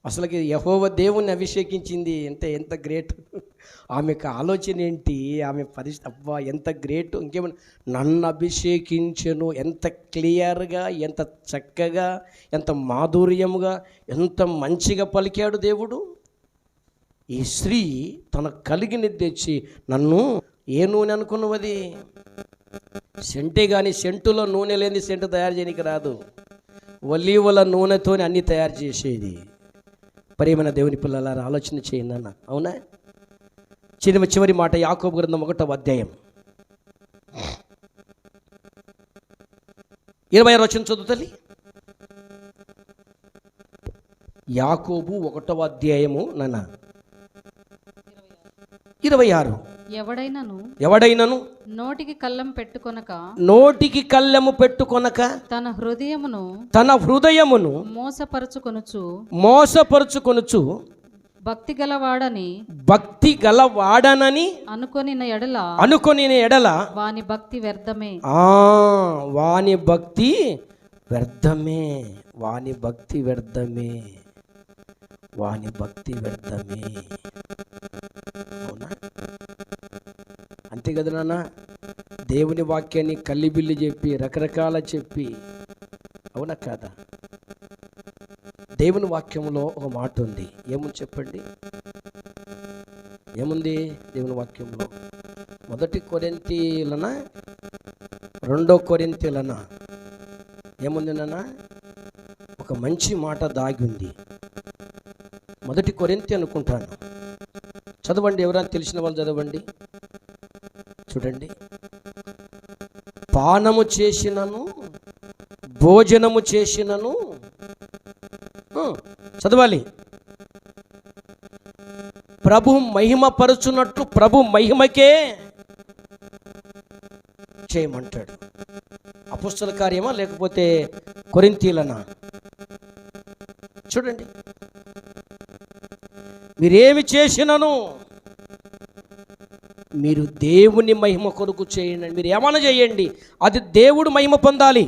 Speaker 3: అసలుకి యెహోవా దేవుణ్ణి అభిషేకించింది అంటే ఎంత గ్రేట్. ఆమెకు ఆలోచన ఏంటి, ఆమె పరిస్థితి, అబ్బా ఎంత గ్రేట్. ఇంకేమన్నా నన్ను అభిషేకించను, ఎంత క్లియర్గా, ఎంత చక్కగా, ఎంత మాధుర్యముగా, ఎంత మంచిగా పలికాడు దేవుడు. ఈ స్త్రీ తన కలిగినది తెచ్చి నన్ను ఏ నూనె అనుకున్నది? సెంటే కానీ సెంటులో నూనె లేని సెంటు తయారు చేయడానికి రాదు. ఒలీవల నూనెతోనే అన్నీ తయారు చేసేది. ప్రియమైన దేవుని పిల్లలారా ఆలోచన చేయండి అన్న. అవునా? చివరి మాట యాకోబు గ్రంథం 1వ అధ్యాయం 26 వచనం చదువుతల్లి. యాకోబు 1వ అధ్యాయము నాన్న 26. ఎవడైనను
Speaker 2: నోటికి
Speaker 3: కళ్ళెము పెట్టుకొనక
Speaker 2: తన
Speaker 3: హృదయమును మోసపరుచుకొనుచు భక్తి గలవాడనని అనుకొనిన ఎడల
Speaker 2: వాని భక్తి వ్యర్థమే.
Speaker 3: వాని భక్తి వ్యర్థమే. వాని భక్తి వ్యర్థమే. వాని భక్తి వ్యర్థమే. అవునా? అంతే కదా నాన్న. దేవుని వాక్యాన్ని కల్లిబిల్లి చెప్పి రకరకాల చెప్పి, అవునా కాదా? దేవుని వాక్యంలో ఒక మాట ఉంది. ఏముంది చెప్పండి? ఏముంది దేవుని వాక్యంలో? 1 కొరింథీయులనా 2 కొరింథీయులనా ఏముంది నాన్న? ఒక మంచి మాట దాగి ఉంది. 1 కొరింథీ అనుకుంటాను. చదవండి, ఎవరైనా తెలిసిన వాళ్ళు చదవండి. చూడండి, పానము చేసినను భోజనము చేసినను చదవాలి. ప్రభు మహిమపరుచున్నట్లు ప్రభు మహిమకే చేయమంటాడు. అపొస్తల కార్యమా లేకపోతే కొరింథీలనా? చూడండి, మీరేమి చేసినను మీరు దేవుని మహిమ కొరకు చేయండి. మీరు ఏమైనా చేయండి, అది దేవుడు మహిమ పొందాలి.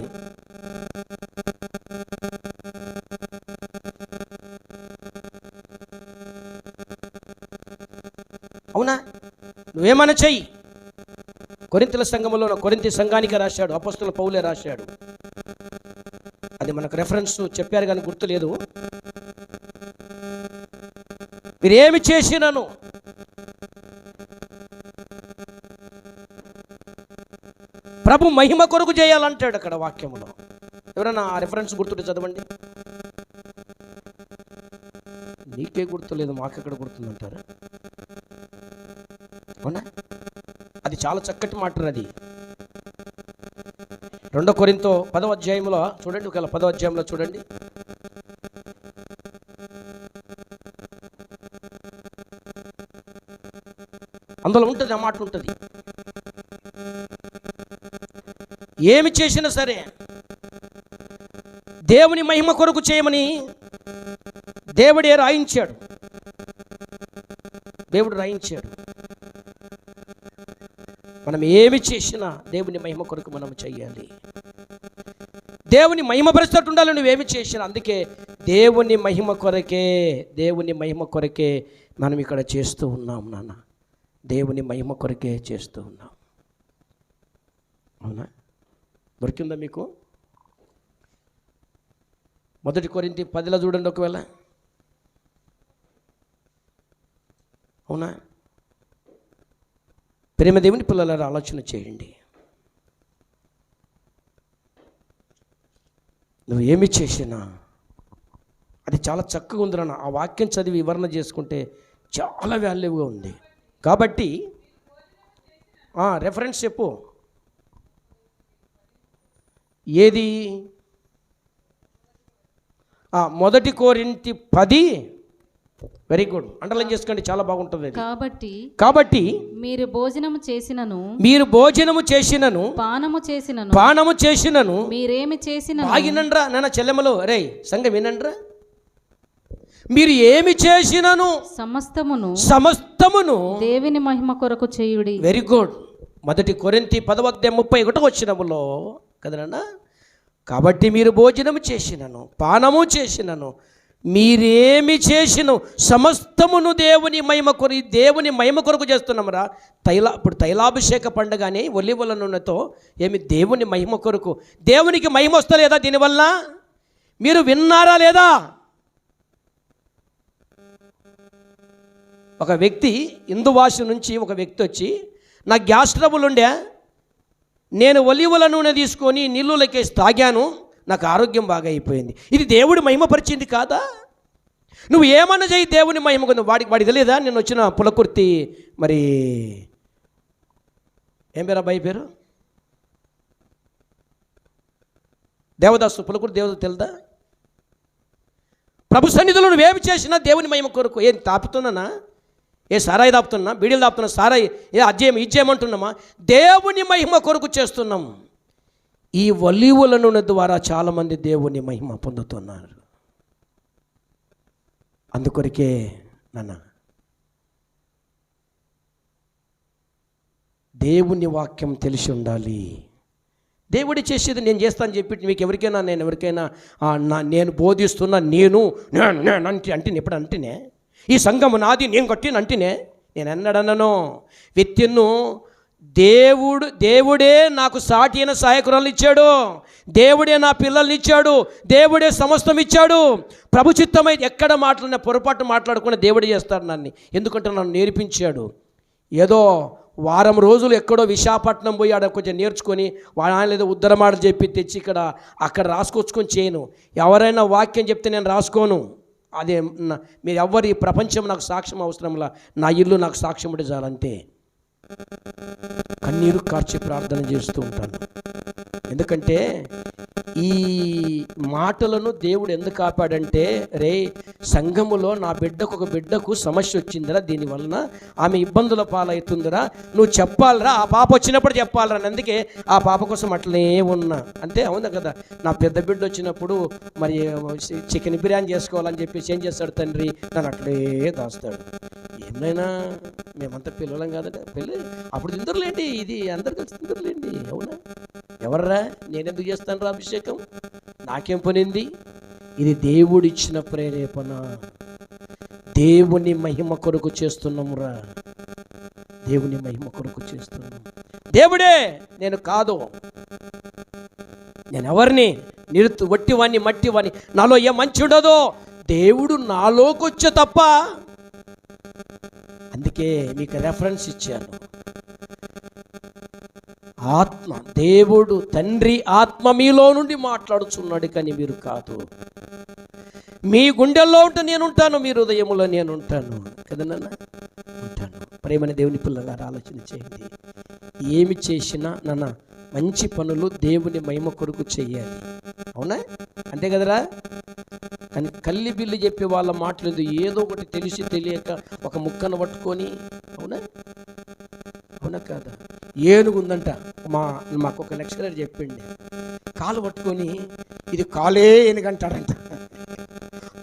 Speaker 3: అవునా? నువ్వేమైనా చెయ్యి. కొరింథీల సంఘములో కొరింథీ సంఘానికి రాశాడు, అపొస్తల పౌలే రాశాడు. అది మనకు రెఫరెన్స్ చెప్పారు కానీ గుర్తులేదు. మీరేమి చేసినను ప్రభు మహిమ కొరకు చేయాలంటాడు అక్కడ వాక్యములో. ఎవరైనా ఆ రెఫరెన్స్ గుర్తుంటే చదవండి. నీకే గుర్తులేదు, మాకెక్కడ గుర్తుందంటారా? అవునా? అది చాలా చక్కటి మాట. అది 2 కొరింథీ 10వ అధ్యాయంలో చూడండి. ఒకవేళ 10వ అధ్యాయంలో చూడండి. అందులో ఉంటుంది, ఆ మాట ఉంటుంది. ఏమి చేసినా సరే దేవుని మహిమ కొరకు చేయమని దేవుడే రాయించాడు. దేవుడు రాయించాడు. మనం ఏమి చేసినా దేవుని మహిమ కొరకు మనం చెయ్యాలి. దేవుని మహిమపరిచేటట్టు ఉండాలి నువ్వేమి చేసినా. అందుకే దేవుని మహిమ కొరకే మనం ఇక్కడ చేస్తూ ఉన్నాం నాన్న. దేవుని మహిమ కొరకే చేస్తూ ఉన్నాం. అవునా? దొరికిందా మీకు? 1 కొరింథీ 10 చూడండి ఒకవేళ. అవునా? ప్రేమ దేవుని పిల్లలారా ఆలోచన చేయండి. నువ్వు ఏమి చేసినా అది చాలా చక్కగా ఉందిరా. ఆ వాక్యం చదివి వివరణ చేసుకుంటే చాలా వాల్యూగా ఉంది. కాబట్టి రెఫరెన్స్ చెప్పు. ఏది? 1 కొరింథీ 10. వెరీ గుడ్, అండర్లైన్ చేసుకోండి, చాలా బాగుంటుంది. కాబట్టి
Speaker 2: మీరు భోజనము చేసినను
Speaker 3: పానము చేసినను
Speaker 2: మీరేమి చేసినను
Speaker 3: ఆగినండ్రా నాన్న చెల్లెమ్మలు, రే సంఘం వినండ్రా. మీరు ఏమి చేసినను సమస్తమును
Speaker 2: దేవుని మహిమ కొరకు చేయుడి.
Speaker 3: Very good. 1 కొరింథీ 10:31 కదనా. కాబట్టి మీరు భోజనము చేసినను పానము చేసినను మీరేమి చేసిను సమస్తమును దేవుని మహిమ కొరకు చేస్తున్నామరా. ఇప్పుడు తైలాభిషేక పండుగని ఒలివల నూనెతో ఏమి దేవుని మహిమ కొరకు. దేవునికి మహిమ వస్తలేదా దీనివల్ల? మీరు విన్నారా లేదా? ఒక వ్యక్తి ఇందువాసి నుంచి ఒక వ్యక్తి వచ్చి, నా గ్యాస్ ట్రబుల్ ఉండే, నేను ఒలివల నూనె తీసుకొని నీళ్ళులకేసి తాగాను, నాకు ఆరోగ్యం బాగా అయిపోయింది. ఇది దేవుడి మహిమపరిచింది కాదా? నువ్వు ఏమన్నా చేయి, దేవుని మహిమ కొంది. వాడికి తెలియదా? నేను వచ్చిన పులకుర్తి మరి ఏం పేరు అబ్బాయి పేరు? దేవదాసు, పులకుర్తి దేవదాసు తెలుదా? ప్రభు సన్నిధిలో నువ్వేమి చేసినా దేవుని మహిమ కొరకు. ఏం తాపుతున్నానా? ఏ సారాయి తాపుతున్నా, బీడీలు తాపుతున్నా, సారాయి ఇచ్చేయమంటున్నామా? దేవుని మహిమ కొరకు చేస్తున్నాం. ఈ ఒలీవల నూనె ద్వారా చాలామంది దేవుని మహిమ పొందుతున్నారు. అందుకొరకే నాన్న దేవుని వాక్యం తెలిసి ఉండాలి. దేవుడి చేసేది నేను చేస్తాను చెప్పి మీకు ఎవరికైనా నేను బోధిస్తున్నా నేను అంటే ఎప్పుడు అంటేనే ఈ సంఘము నాది నేను కట్టిన అంటేనే నేను ఎన్నడన్నాను. వ్యక్తిను దేవుడే నాకు సాటి అయిన సహాయకురాలను ఇచ్చాడు. దేవుడే నా పిల్లల్ని ఇచ్చాడు. దేవుడే సమస్తం ఇచ్చాడు. ప్రభు చిత్తమై ఎక్కడ మాట్లాడినా పొరపాటు మాట్లాడకుండా దేవుడే చేస్తాడు నన్ను. ఎందుకంటే నన్ను నేర్పించాడు. ఏదో వారం రోజులు ఎక్కడో విశాఖపట్నం పోయి ఆడ కొంచెం నేర్చుకొని ఆయన ఏదో ఉద్దరమాటలు చెప్పి తెచ్చి అక్కడ రాసుకొచ్చుకొని చేయను. ఎవరైనా వాక్యం చెప్తే నేను రాసుకోను. అదే మీరు ఎవరి ప్రపంచం నాకు సాక్ష్యం అవసరంలా, నా ఇల్లు నాకు సాక్ష్యం ఉంటే చాలంతే. కన్నీరు కార్చి ప్రార్థన చేస్తూ ఉంటాను. ఎందుకంటే ఈ మాటలను దేవుడు ఎందుకు ఆపాడంటే, రే సంఘములో నా ఒక బిడ్డకు సమస్య వచ్చిందిరా, దీనివలన ఆమె ఇబ్బందుల పాలవుతుందిరా, నువ్వు చెప్పాలరా, ఆ పాప వచ్చినప్పుడు చెప్పాలరా. అందుకే ఆ పాప కోసం అట్లనే ఉన్నా. అంతే అవునా కదా. నా పెద్ద బిడ్డ వచ్చినప్పుడు మరి చికెన్ బిర్యానీ చేసుకోవాలని చెప్పేసి ఏం చేస్తాడు తండ్రి, నన్ను అట్లే దాస్తాడు. ఏమైనా మేమంతా పిల్లలం కాదంటే పిల్లలు అప్పుడు తిందరులేండి, ఇది అందరు కలిసి తిందరులేండి. అవునా, ఎవర్రా, నేనెందుకు చేస్తాను రా అభిషేకం, నాకేం పనింది. ఇది దేవుడిచ్చిన ప్రేరేపణ, దేవుని మహిమ కొరకు చేస్తున్నామురా, దేవుని మహిమ కొరకు చేస్తున్నాము. దేవుడే, నేను కాదు. నేను ఎవరిని వట్టివాణ్ణి మట్టివాణ్ణి, నాలో ఏ మంచి ఉండదో దేవుడు నాలోకి వచ్చే తప్ప. అందుకే మీకు రెఫరెన్స్ ఇచ్చాను. ఆత్మ, దేవుడు తండ్రి ఆత్మ మీలో నుండి మాట్లాడుచున్నాడు, కానీ మీరు కాదు. మీ గుండెల్లో ఉంటే నేనుంటాను, మీ హృదయంలో నేనుంటాను కదా నాన్న, ఉంటాను. ప్రేమని దేవుని పిల్లలారా ఆలోచన చేయండి. ఏమి చేసినా నాన్న మంచి పనులు దేవుని మహిమ కొరకు చెయ్యాలి. అవునా, అంతే కదరా. కానీ కల్లి బిల్లు చెప్పే వాళ్ళ మాటలేదు, ఏదో ఒకటి తెలిసి తెలియక ఒక ముక్కను పట్టుకొని. అవునా, అవునా కాదా. ఏనుగుందంట, మాకు ఒక లెక్చరర్ చెప్పిండి, కాలు పట్టుకొని ఇది కాలే ఏనుగంటాడంట,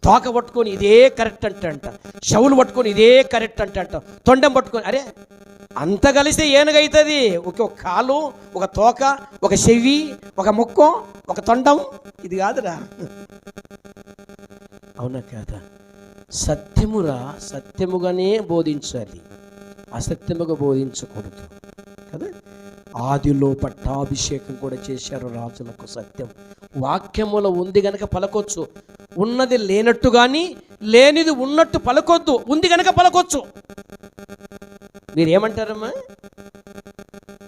Speaker 3: తోక పట్టుకొని ఇదే కరెక్ట్ అంట, షవులు పట్టుకొని ఇదే కరెక్ట్ అంట, తొండం పట్టుకొని, అరే అంత కలిసి ఏనుగైతుంది. ఒక కాలు, ఒక తోక, ఒక చెవి, ఒక ముక్కు, ఒక తొండం, ఇది కాదురా. అవునా కాదా. సత్యమురా, సత్యముగానే బోధించాలి, అసత్యముగా బోధించకూడదు కదా. ఆదిలో పట్టాభిషేకం కూడా చేశారు రాజులకు. సత్యం వాక్యములో ఉంది గనక పలకొచ్చు, ఉన్నది లేనట్టు కానీ లేనిది ఉన్నట్టు పలకొద్దు, ఉంది గనక పలకొచ్చు. మీరేమంటారమ్మా,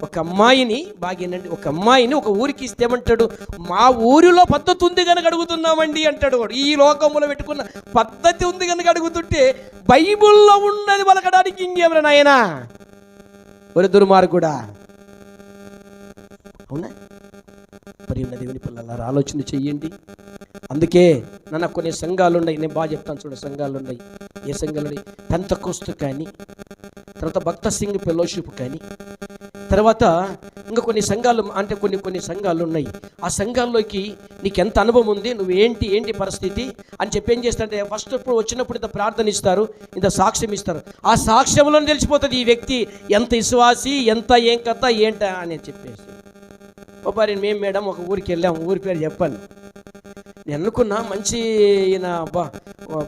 Speaker 3: ఒక అమ్మాయిని బాగేనండి, ఒక అమ్మాయిని ఒక ఊరికి ఇస్తే ఏమంటాడు, మా ఊరిలో పద్ధతి ఉంది కనుక అడుగుతున్నామండి అంటాడు. ఈ లోకంలో పెట్టుకున్న పద్ధతి ఉంది కనుక అడుగుతుంటే బైబిల్లో ఉన్నది పలకడానికి ఇంకేమన్నా నాయనా, ఒరి దుర్మార్గుడా. అవునా, ప్రియమైన దేవుని పిల్లలారా ఆలోచన చెయ్యండి. అందుకే నన్ను కొన్ని సంఘాలు ఉన్నాయి, నేను బాగా చెప్తాను చూడ, సంఘాలు ఉన్నాయి. ఏ సంఘాలు ఉన్నాయి, పెంతెకోస్తు కానీ, తర్వాత భక్త సింగ్ ఫెలోషిప్ కానీ, తర్వాత ఇంకా కొన్ని సంఘాలు, అంటే కొన్ని సంఘాలు ఉన్నాయి. ఆ సంఘాల్లోకి నీకు ఎంత అనుభవం ఉంది, నువ్వు ఏంటి పరిస్థితి అని చెప్పి ఏం చేస్తారంటే, ఫస్ట్ ఇప్పుడు వచ్చినప్పుడు ఇంత ప్రార్థన ఇస్తారు, ఇంత సాక్ష్యం ఇస్తారు. ఆ సాక్ష్యంలో తెలిసిపోతుంది ఈ వ్యక్తి ఎంత విశ్వాసి, ఎంత ఏం కథ ఏంటా అని చెప్పేసి. ఒకసారి మేము మేడం ఒక ఊరికి వెళ్ళాము, ఊరి పేరు చెప్పాను. నేను అనుకున్నా మంచి ఈయన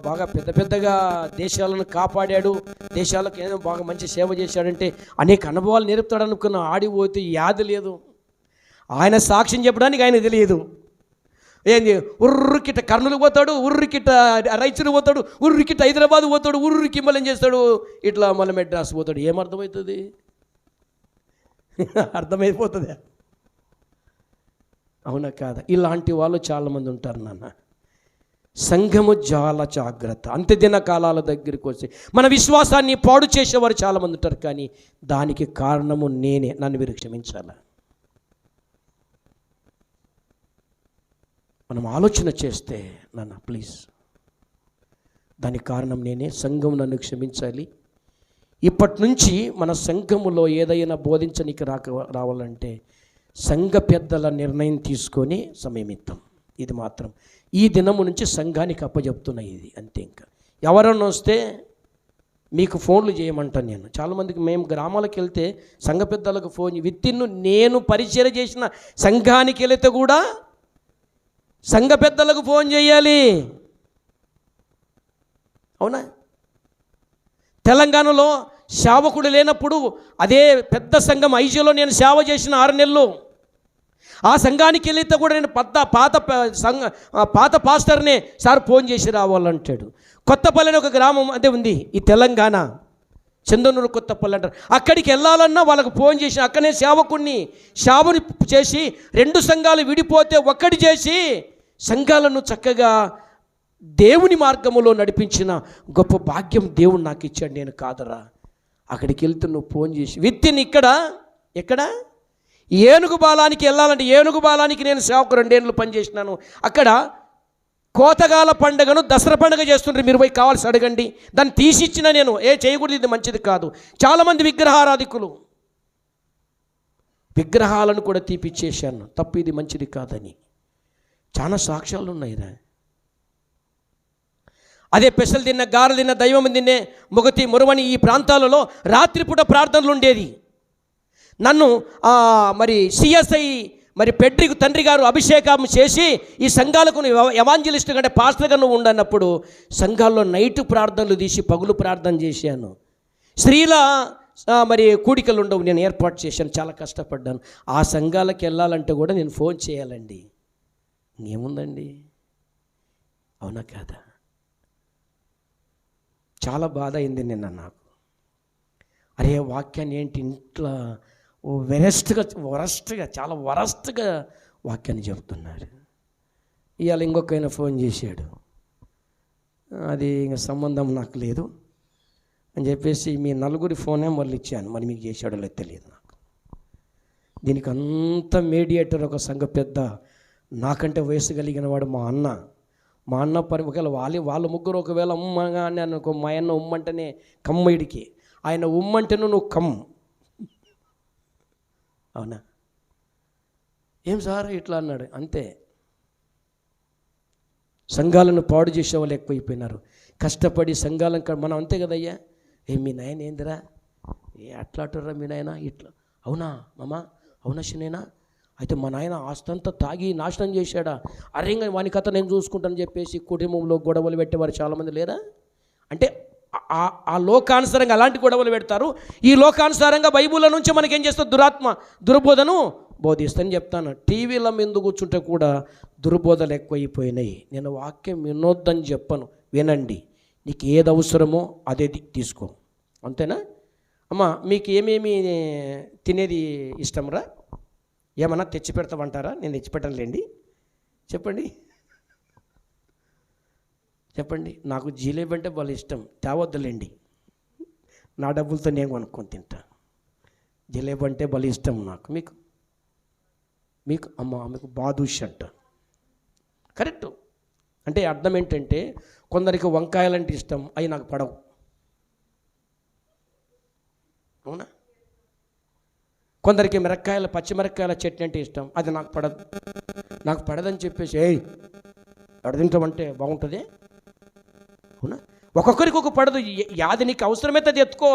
Speaker 3: బాగా పెద్దగా దేశాలను కాపాడాడు, దేశాలకు ఏదో బాగా మంచి సేవ చేశాడంటే అనేక అనుభవాలు నేర్పుతాడు అనుకున్నా. ఆడిపోతే యాది లేదు, ఆయన సాక్ష్యం చెప్పడానికి ఆయన తెలియదు. ఏంది ఉర్రుకిట కర్నూలు పోతాడు, ఉర్రుకిట రైచూరు పోతాడు, ఉర్రుకిట హైదరాబాద్ పోతాడు, ఉర్రుకి మళ్ళీ ఏం చేస్తాడు, ఇట్లా మళ్ళీ మెడ్రాస్ పోతాడు. ఏమర్థమవుతుంది, అర్థమైపోతుంది. అవునా కాదా. ఇలాంటి వాళ్ళు చాలామంది ఉంటారు నాన్న. సంఘము చాలా జాగ్రత్త. అంత్యదిన కాలాల దగ్గరికి వచ్చి మన విశ్వాసాన్ని పాడు చేసేవారు చాలామంది ఉంటారు, కానీ దానికి కారణము నేనే, నన్ను మీరు క్షమించాల. మనం ఆలోచన చేస్తే నాన్న ప్లీజ్, దానికి కారణం నేనే. సంఘం నన్ను క్షమించాలి. ఇప్పటి నుంచి మన సంఘములో ఏదైనా బోధించనికి రావాలంటే సంఘ పెద్దల నిర్ణయం తీసుకొని సమయమిద్దాం. ఇది మాత్రం ఈ దినము నుంచి సంఘానికి అప్పచెప్తున్నా, ఇది అంతే. ఇంకా ఎవరన్నా వస్తే మీకు ఫోన్లు చేయమంటాను నేను. చాలామందికి మేము గ్రామాలకు వెళ్తే సంఘ పెద్దలకు ఫోన్, నేను పరిచయం చేసిన సంఘానికి వెళితే కూడా సంఘ పెద్దలకు ఫోన్ చేయాలి. అవునా, తెలంగాణలో సేవకుడు లేనప్పుడు అదే పెద్ద సంఘం ఐజీలో నేను సేవ చేసిన 6 నెలలు. ఆ సంఘానికి వెళితే కూడా నేను పాత పాస్టర్నే సార్ ఫోన్ చేసి రావాలంటాడు. కొత్తపల్లి అని ఒక గ్రామం అదే ఉంది ఈ తెలంగాణ, చందనూరు కొత్తపల్లి అంటారు. అక్కడికి వెళ్ళాలన్నా వాళ్ళకు ఫోన్ చేసి అక్కడనే సేవకుని చేసి 2 సంఘాలు విడిపోతే ఒక్కటి చేసి సంఘాలను చక్కగా దేవుని మార్గములో నడిపించిన గొప్ప భాగ్యం దేవుడు నాకు ఇచ్చాడు. నేను కాదరా, అక్కడికి వెళ్తే నువ్వు ఫోన్ చేసి ఎక్కడ ఏనుగు బాలానికి వెళ్ళాలంటే ఏనుగు బాలానికి నేను సేవకు 2 ఏళ్ళు పనిచేసినాను. అక్కడ కోతగాల పండుగను దసరా పండుగ చేస్తుంటారు, మీరు పోయి కావాల్సి అడగండి. దాన్ని తీసిచ్చిన నేను చేయకూడదు, ఇది మంచిది కాదు. చాలామంది విగ్రహారాధికులు విగ్రహాలను కూడా తీపిచ్చేశాను, తప్పు, ఇది మంచిది కాదని. చాలా సాక్ష్యాలు ఉన్నాయిరా. అదే పెసలు తిన్న, గారెలు తిన్న, దైవం తిన్నే మొగతి మురవని ఈ ప్రాంతాలలో రాత్రిపూట ప్రార్థనలు ఉండేది. నన్ను మరి సిఎస్ఐ మరి పెడ్రికి తండ్రి గారు అభిషేకం చేసి ఈ సంఘాలకు ఎవాంజలిస్ట్ కంటే పాస్టర్గా నువ్వు ఉండన్నప్పుడు సంఘాల్లో నైట్ ప్రార్థనలు తీసి పగులు ప్రార్థన చేశాను. స్త్రీల మరి కూడికలు ఉండవు, నేను ఏర్పాటు చేశాను, చాలా కష్టపడ్డాను. ఆ సంఘాలకు వెళ్ళాలంటే కూడా నేను ఫోన్ చేయాలండి. ఏముందండి, అవునా కాదా? చాలా బాధ అయింది నిన్న నాకు. అరే వాక్యాన్ని ఏంటి ఇంట్లో వరస్ట్గా చాలా వరస్ట్గా వాక్యాన్ని చెబుతున్నారు. ఇవాళ ఇంకొకైనా ఫోన్ చేశాడు, అది ఇంకా సంబంధం నాకు లేదు అని చెప్పేసి మీ 4 ఫోనే మళ్ళీ ఇచ్చాను, మరి మీకు చేశాడో లేదు తెలియదు నాకు. దీనికి అంత మీడియేటర్ ఒక సంఘ పెద్ద, నాకంటే వయసు కలిగిన వాడు మా అన్న ఒకవేళ వాళ్ళ ముగ్గురు ఒకవేళ ఉమ్మగా అని అనుకో, మా అన్న ఉమ్మంటేనే కమ్మడికి, ఆయన ఉమ్మంటేను నువ్వు కమ్, అవునా? ఏం సార్ ఇట్లా అన్నాడు, అంతే. సంఘాలను పాడు చేసే వాళ్ళు ఎక్కువైపోయినారు. కష్టపడి సంఘాలను మనం అంతే కదయ్యా. మీ నాయన ఏందిరా, అట్లా అంటారా మీ నాయన ఇట్లా, అవునా మామా, అవునా శనేనా, అయితే మా నాయన ఆస్తంతా తాగి నాశనం చేశాడా, అరేంగా వాని కథ నేను చూసుకుంటానని చెప్పేసి కుటుంబంలో గొడవలు పెట్టేవారు చాలామంది లేరా? అంటే ఆ లోకానుసారంగా అలాంటి గొడవలు పెడతారు. ఈ లోకానుసారంగా బైబిల్లో నుంచి మనకేం చేస్తారు, దుర్బోధను బోధిస్తాను చెప్తాను. టీవీల మీద కూర్చుంటే కూడా దుర్బోధలు ఎక్కువైపోయినాయి. నేను వాక్యం వినొద్దని చెప్పను, వినండి, నీకు ఏది అవసరమో అదే తీసుకో, అంతేనా? అమ్మ మీకు ఏమేమి తినేది ఇష్టంరా, ఏమన్నా తెచ్చి పెడతామంటారా? నేను తెచ్చి పెట్టనులేండి, చెప్పండి. నాకు జిలేబీ అంటే వాళ్ళ ఇష్టం, తేవద్దులేండి, నా డబ్బులతో నేను కొనుక్కొని తింటా. జిలేబీ అంటే వాళ్ళ ఇష్టం నాకు. మీకు ఆమెకు బాదుష్ అంట. కరెక్ట్. అంటే అర్థం ఏంటంటే కొందరికి వంకాయలంటే ఇష్టం, అవి నాకు పడవు, అవునా? కొందరికి పచ్చిమిరక్కాయల చట్నీ అంటే ఇష్టం, అది నాకు పడదని చెప్పేసి ఎడ తింటామంటే బాగుంటుంది, అవునా? ఒక్కొక్కరికి ఒక పడదు, యాది నీకు అవసరమైతే అది ఎత్తుకో.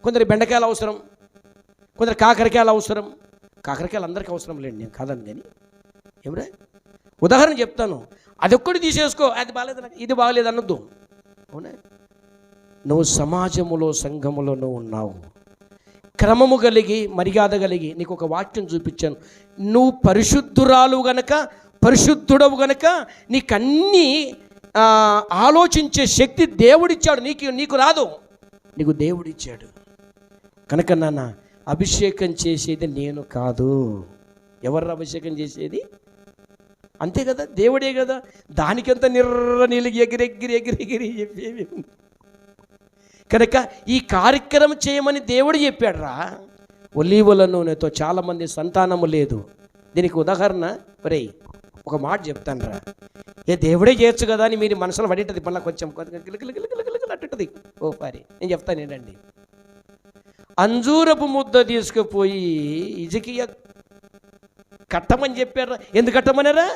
Speaker 3: కొందరికి బెండకాయలు అవసరం, కొందరు కాకరకాయలు అవసరం. కాకరకాయలు అందరికీ అవసరం లేండి, నేను కాదని, కానీ ఏమరా ఉదాహరణ చెప్తాను, అది ఒక్కటి తీసేసుకో, అది బాగాలేదు నాకు, ఇది బాగాలేదు అనొద్దు, అవునా? నువ్వు సమాజములో సంఘములో నువ్వు ఉన్నావు, క్రమము కలిగి మర్యాద కలిగి. నీకు ఒక వాక్యం చూపించాను, నువ్వు పరిశుద్ధుడవు గనక నీకన్నీ ఆలోచించే శక్తి దేవుడిచ్చాడు, నీకు రాదు, నీకు దేవుడిచ్చాడు కనుక నాన్న అభిషేకం చేసేది నేను కాదు. ఎవరు అభిషేకం చేసేది? అంతే కదా, దేవుడే కదా. దానికంత నీళ్ళు ఎగిరెగిరి చెప్పేవి. కనుక ఈ కార్యక్రమం చేయమని దేవుడు చెప్పాడురా. ఒలీవల నూనెతో చాలామంది సంతానము లేదు. దీనికి ఉదాహరణ, ఒరేయ్ ఒక మాట చెప్తాను రా, దేవుడే చేయొచ్చు కదా అని మీరు మనసులో పడేటది, మళ్ళీ కొంచెం అట్టుతుంది. ఓ పారి నేను చెప్తాను ఏంటండి, అంజూరపు ముద్ద తీసుకుపోయి ఇజకియ కట్టమని చెప్పారా? ఎందుకు కట్టమన్నారా?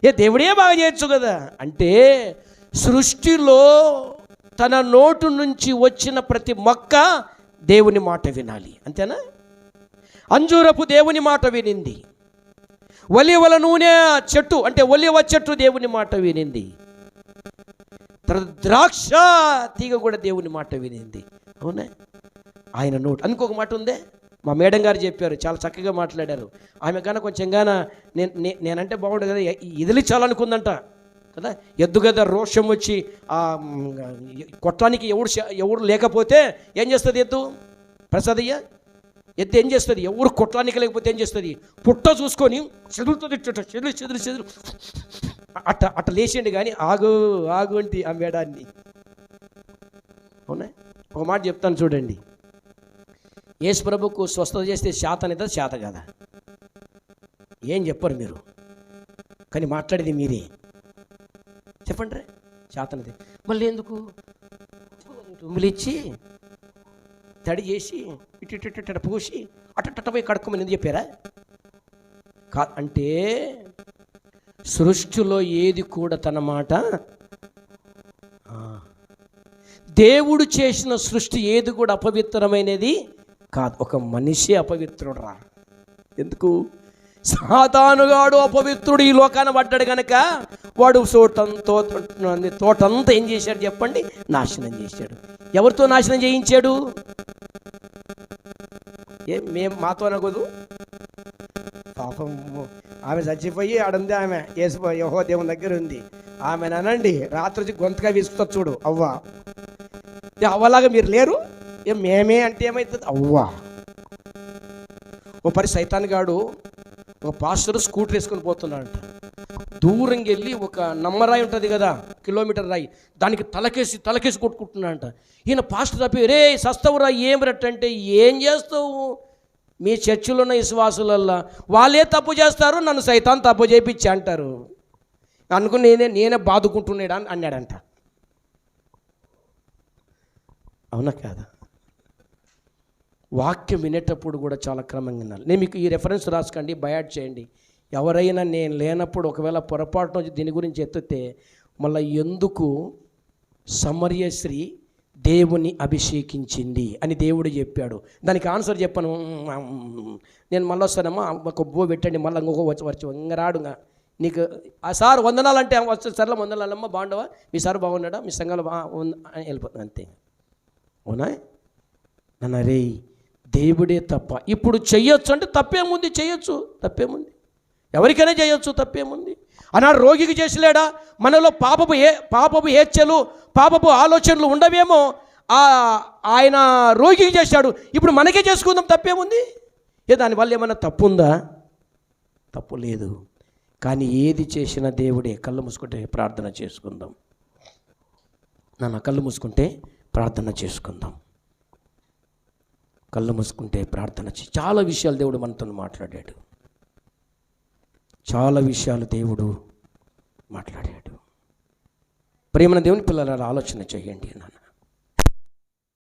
Speaker 3: దేవుడే బాగా చేయొచ్చు కదా అంటే, సృష్టిలో తన నోటు నుంచి వచ్చిన ప్రతి మొక్క దేవుని మాట వినాలి, అంతేనా? అంజూరపు దేవుని మాట వినింది, ఒలీవల నూనె చెట్టు అంటే ఒలీవ చెట్టు దేవుని మాట వినింది, ద్రాక్ష తీగ కూడా దేవుని మాట వినింది, అవునా? ఆయన నోటు. అందుకొక మాట ఉందే, మా మేడం గారు చెప్పారు, చాలా చక్కగా మాట్లాడారు. ఆమె కన్నా కొంచెం నేనంటే బాగుండు కదా, ఇదిలిచాలనుకుందంట కదా. ఎద్దు కదా రోషం వచ్చి కొట్టడానికి ఎవరు లేకపోతే ఏం చేస్తుంది ఎద్దు? ప్రసాదయ్య, ఎద్దు ఏం చేస్తుంది? ఎవరు కొట్టడానికి లేకపోతే ఏం చేస్తుంది? పుట్ట చూసుకొని చెదురుతుంది, చెదురు అట్ట లేచిండి. కానీ ఆగు అంటే ఆ మేడాన్ని, అవునా? ఒక మాట చెప్తాను చూడండి, యేసు ప్రభుకు స్వస్థత చేస్తే శాతనిదా శాత కదా? ఏం చెప్పరు మీరు, కానీ మాట్లాడేది మీరే. చెప్పండి రే, శాతనిది. మళ్ళీ ఎందుకు ఉమ్మిలిచ్చి తడి చేసి ఇటు పూసి అట్ట పోయి కడుక్కోమని ఎందుకు చెప్పారా? అంటే సృష్టిలో ఏది కూడా తన మాట, దేవుడు చేసిన సృష్టి ఏది కూడా అపవిత్రమైనది కాదు. ఒక మనిషి అపవిత్రుడు రా. ఎందుకు? సాతానుగాడు అపవిత్రుడు ఈ లోకాన పడ్డాడు కనుక వాడు తోటంతా ఏం చేశాడు చెప్పండి? నాశనం చేశాడు. ఎవరితో నాశనం చేయించాడు? మేము మాతో అనకూడదు. పాపం ఆమె చచ్చిపోయి ఆడుంది, ఆమె యెహోవా దేవుని దగ్గర ఉంది. ఆమెను అనండి, రాత్రి వచ్చి గొంతుగా విసుకుతా చూడు అవ్వా. అవ్వలాగా మీరు లేరు, మేమే అంటే ఏమవుతుంది? అవ్వా. ఓ పరి సైతాన్ గాడు ఒక పాస్టర్ స్కూటర్ వేసుకొని పోతున్నాడంట. దూరంగా వెళ్ళి ఒక నమ్మరాయి ఉంటుంది కదా, కిలోమీటర్ రాయి, దానికి తలకేసి కొట్టుకుంటున్నాడంట. ఈయన పాస్టర్ తప్పి, రే సస్తవురా ఏం రట్టంటే, ఏం చేస్తావు? మీ చర్చిలో ఉన్న విశ్వాసులల్లా వాళ్ళే తప్పు చేస్తారు, నన్ను సైతాన్ తప్పు చేయించి అంటారు అనుకుని నేనే బాదుకుంటున్నాడు అని అన్నాడంట. అవునా కాదా? వాక్యం వినేటప్పుడు కూడా చాలా క్రమంగా వినాలి. నేను మీకు ఈ రెఫరెన్స్ రాసుకోండి, బయాడ్ చేయండి. ఎవరైనా నేను లేనప్పుడు ఒకవేళ పొరపాటు నుంచి దీని గురించి ఎత్తితే మళ్ళీ ఎందుకు సమరయ స్త్రీ దేవుని అభిషేకించింది అని దేవుడు చెప్పాడు, దానికి ఆన్సర్ చెప్పాను. నేను మళ్ళీ వస్తానమ్మా, ఒక బో పెట్టండి, మళ్ళీ ఇంకొక వచ్చి ఇంగరాడు నీకు ఆ సార్ వందనాలంటే వస్తే సర్లే వందనాలమ్మా, బాగుండవా, మీ సార్ బాగున్నాడా, మీ సంఘాలు వెళ్ళిపోతుంది అంతే. అవునా? నన్ను రే దేవుడే తప్ప ఇప్పుడు చెయ్యొచ్చు అంటే తప్పేముంది? చేయొచ్చు, తప్పేముంది? ఎవరికైనా చేయొచ్చు, తప్పేముంది? అన్నాడు రోగికి చేసలేడా? మనలో పాపపు హేచ్ఛలు, పాపపు ఆలోచనలు ఉండవేమో, ఆయన రోగికి చేశాడు, ఇప్పుడు మనకే చేసుకుందాం, తప్పేముంది? దానివల్ల ఏమైనా తప్పు ఉందా? తప్పు లేదు. కానీ ఏది చేసినా దేవుడే. కళ్ళు మూసుకుంటే ప్రార్థన చేసుకుందాం. నాన్న కళ్ళు మూసుకుంటే ప్రార్థన చేసుకుందాం. కళ్ళు మూసుకుంటే ప్రార్థన చాలా విషయాలు దేవుడు మనతో మాట్లాడాడు. చాలా విషయాలు దేవుడు మాట్లాడాడు. ప్రేమన దేవుని పిల్లల ఆలోచన చేయండి నాన్న.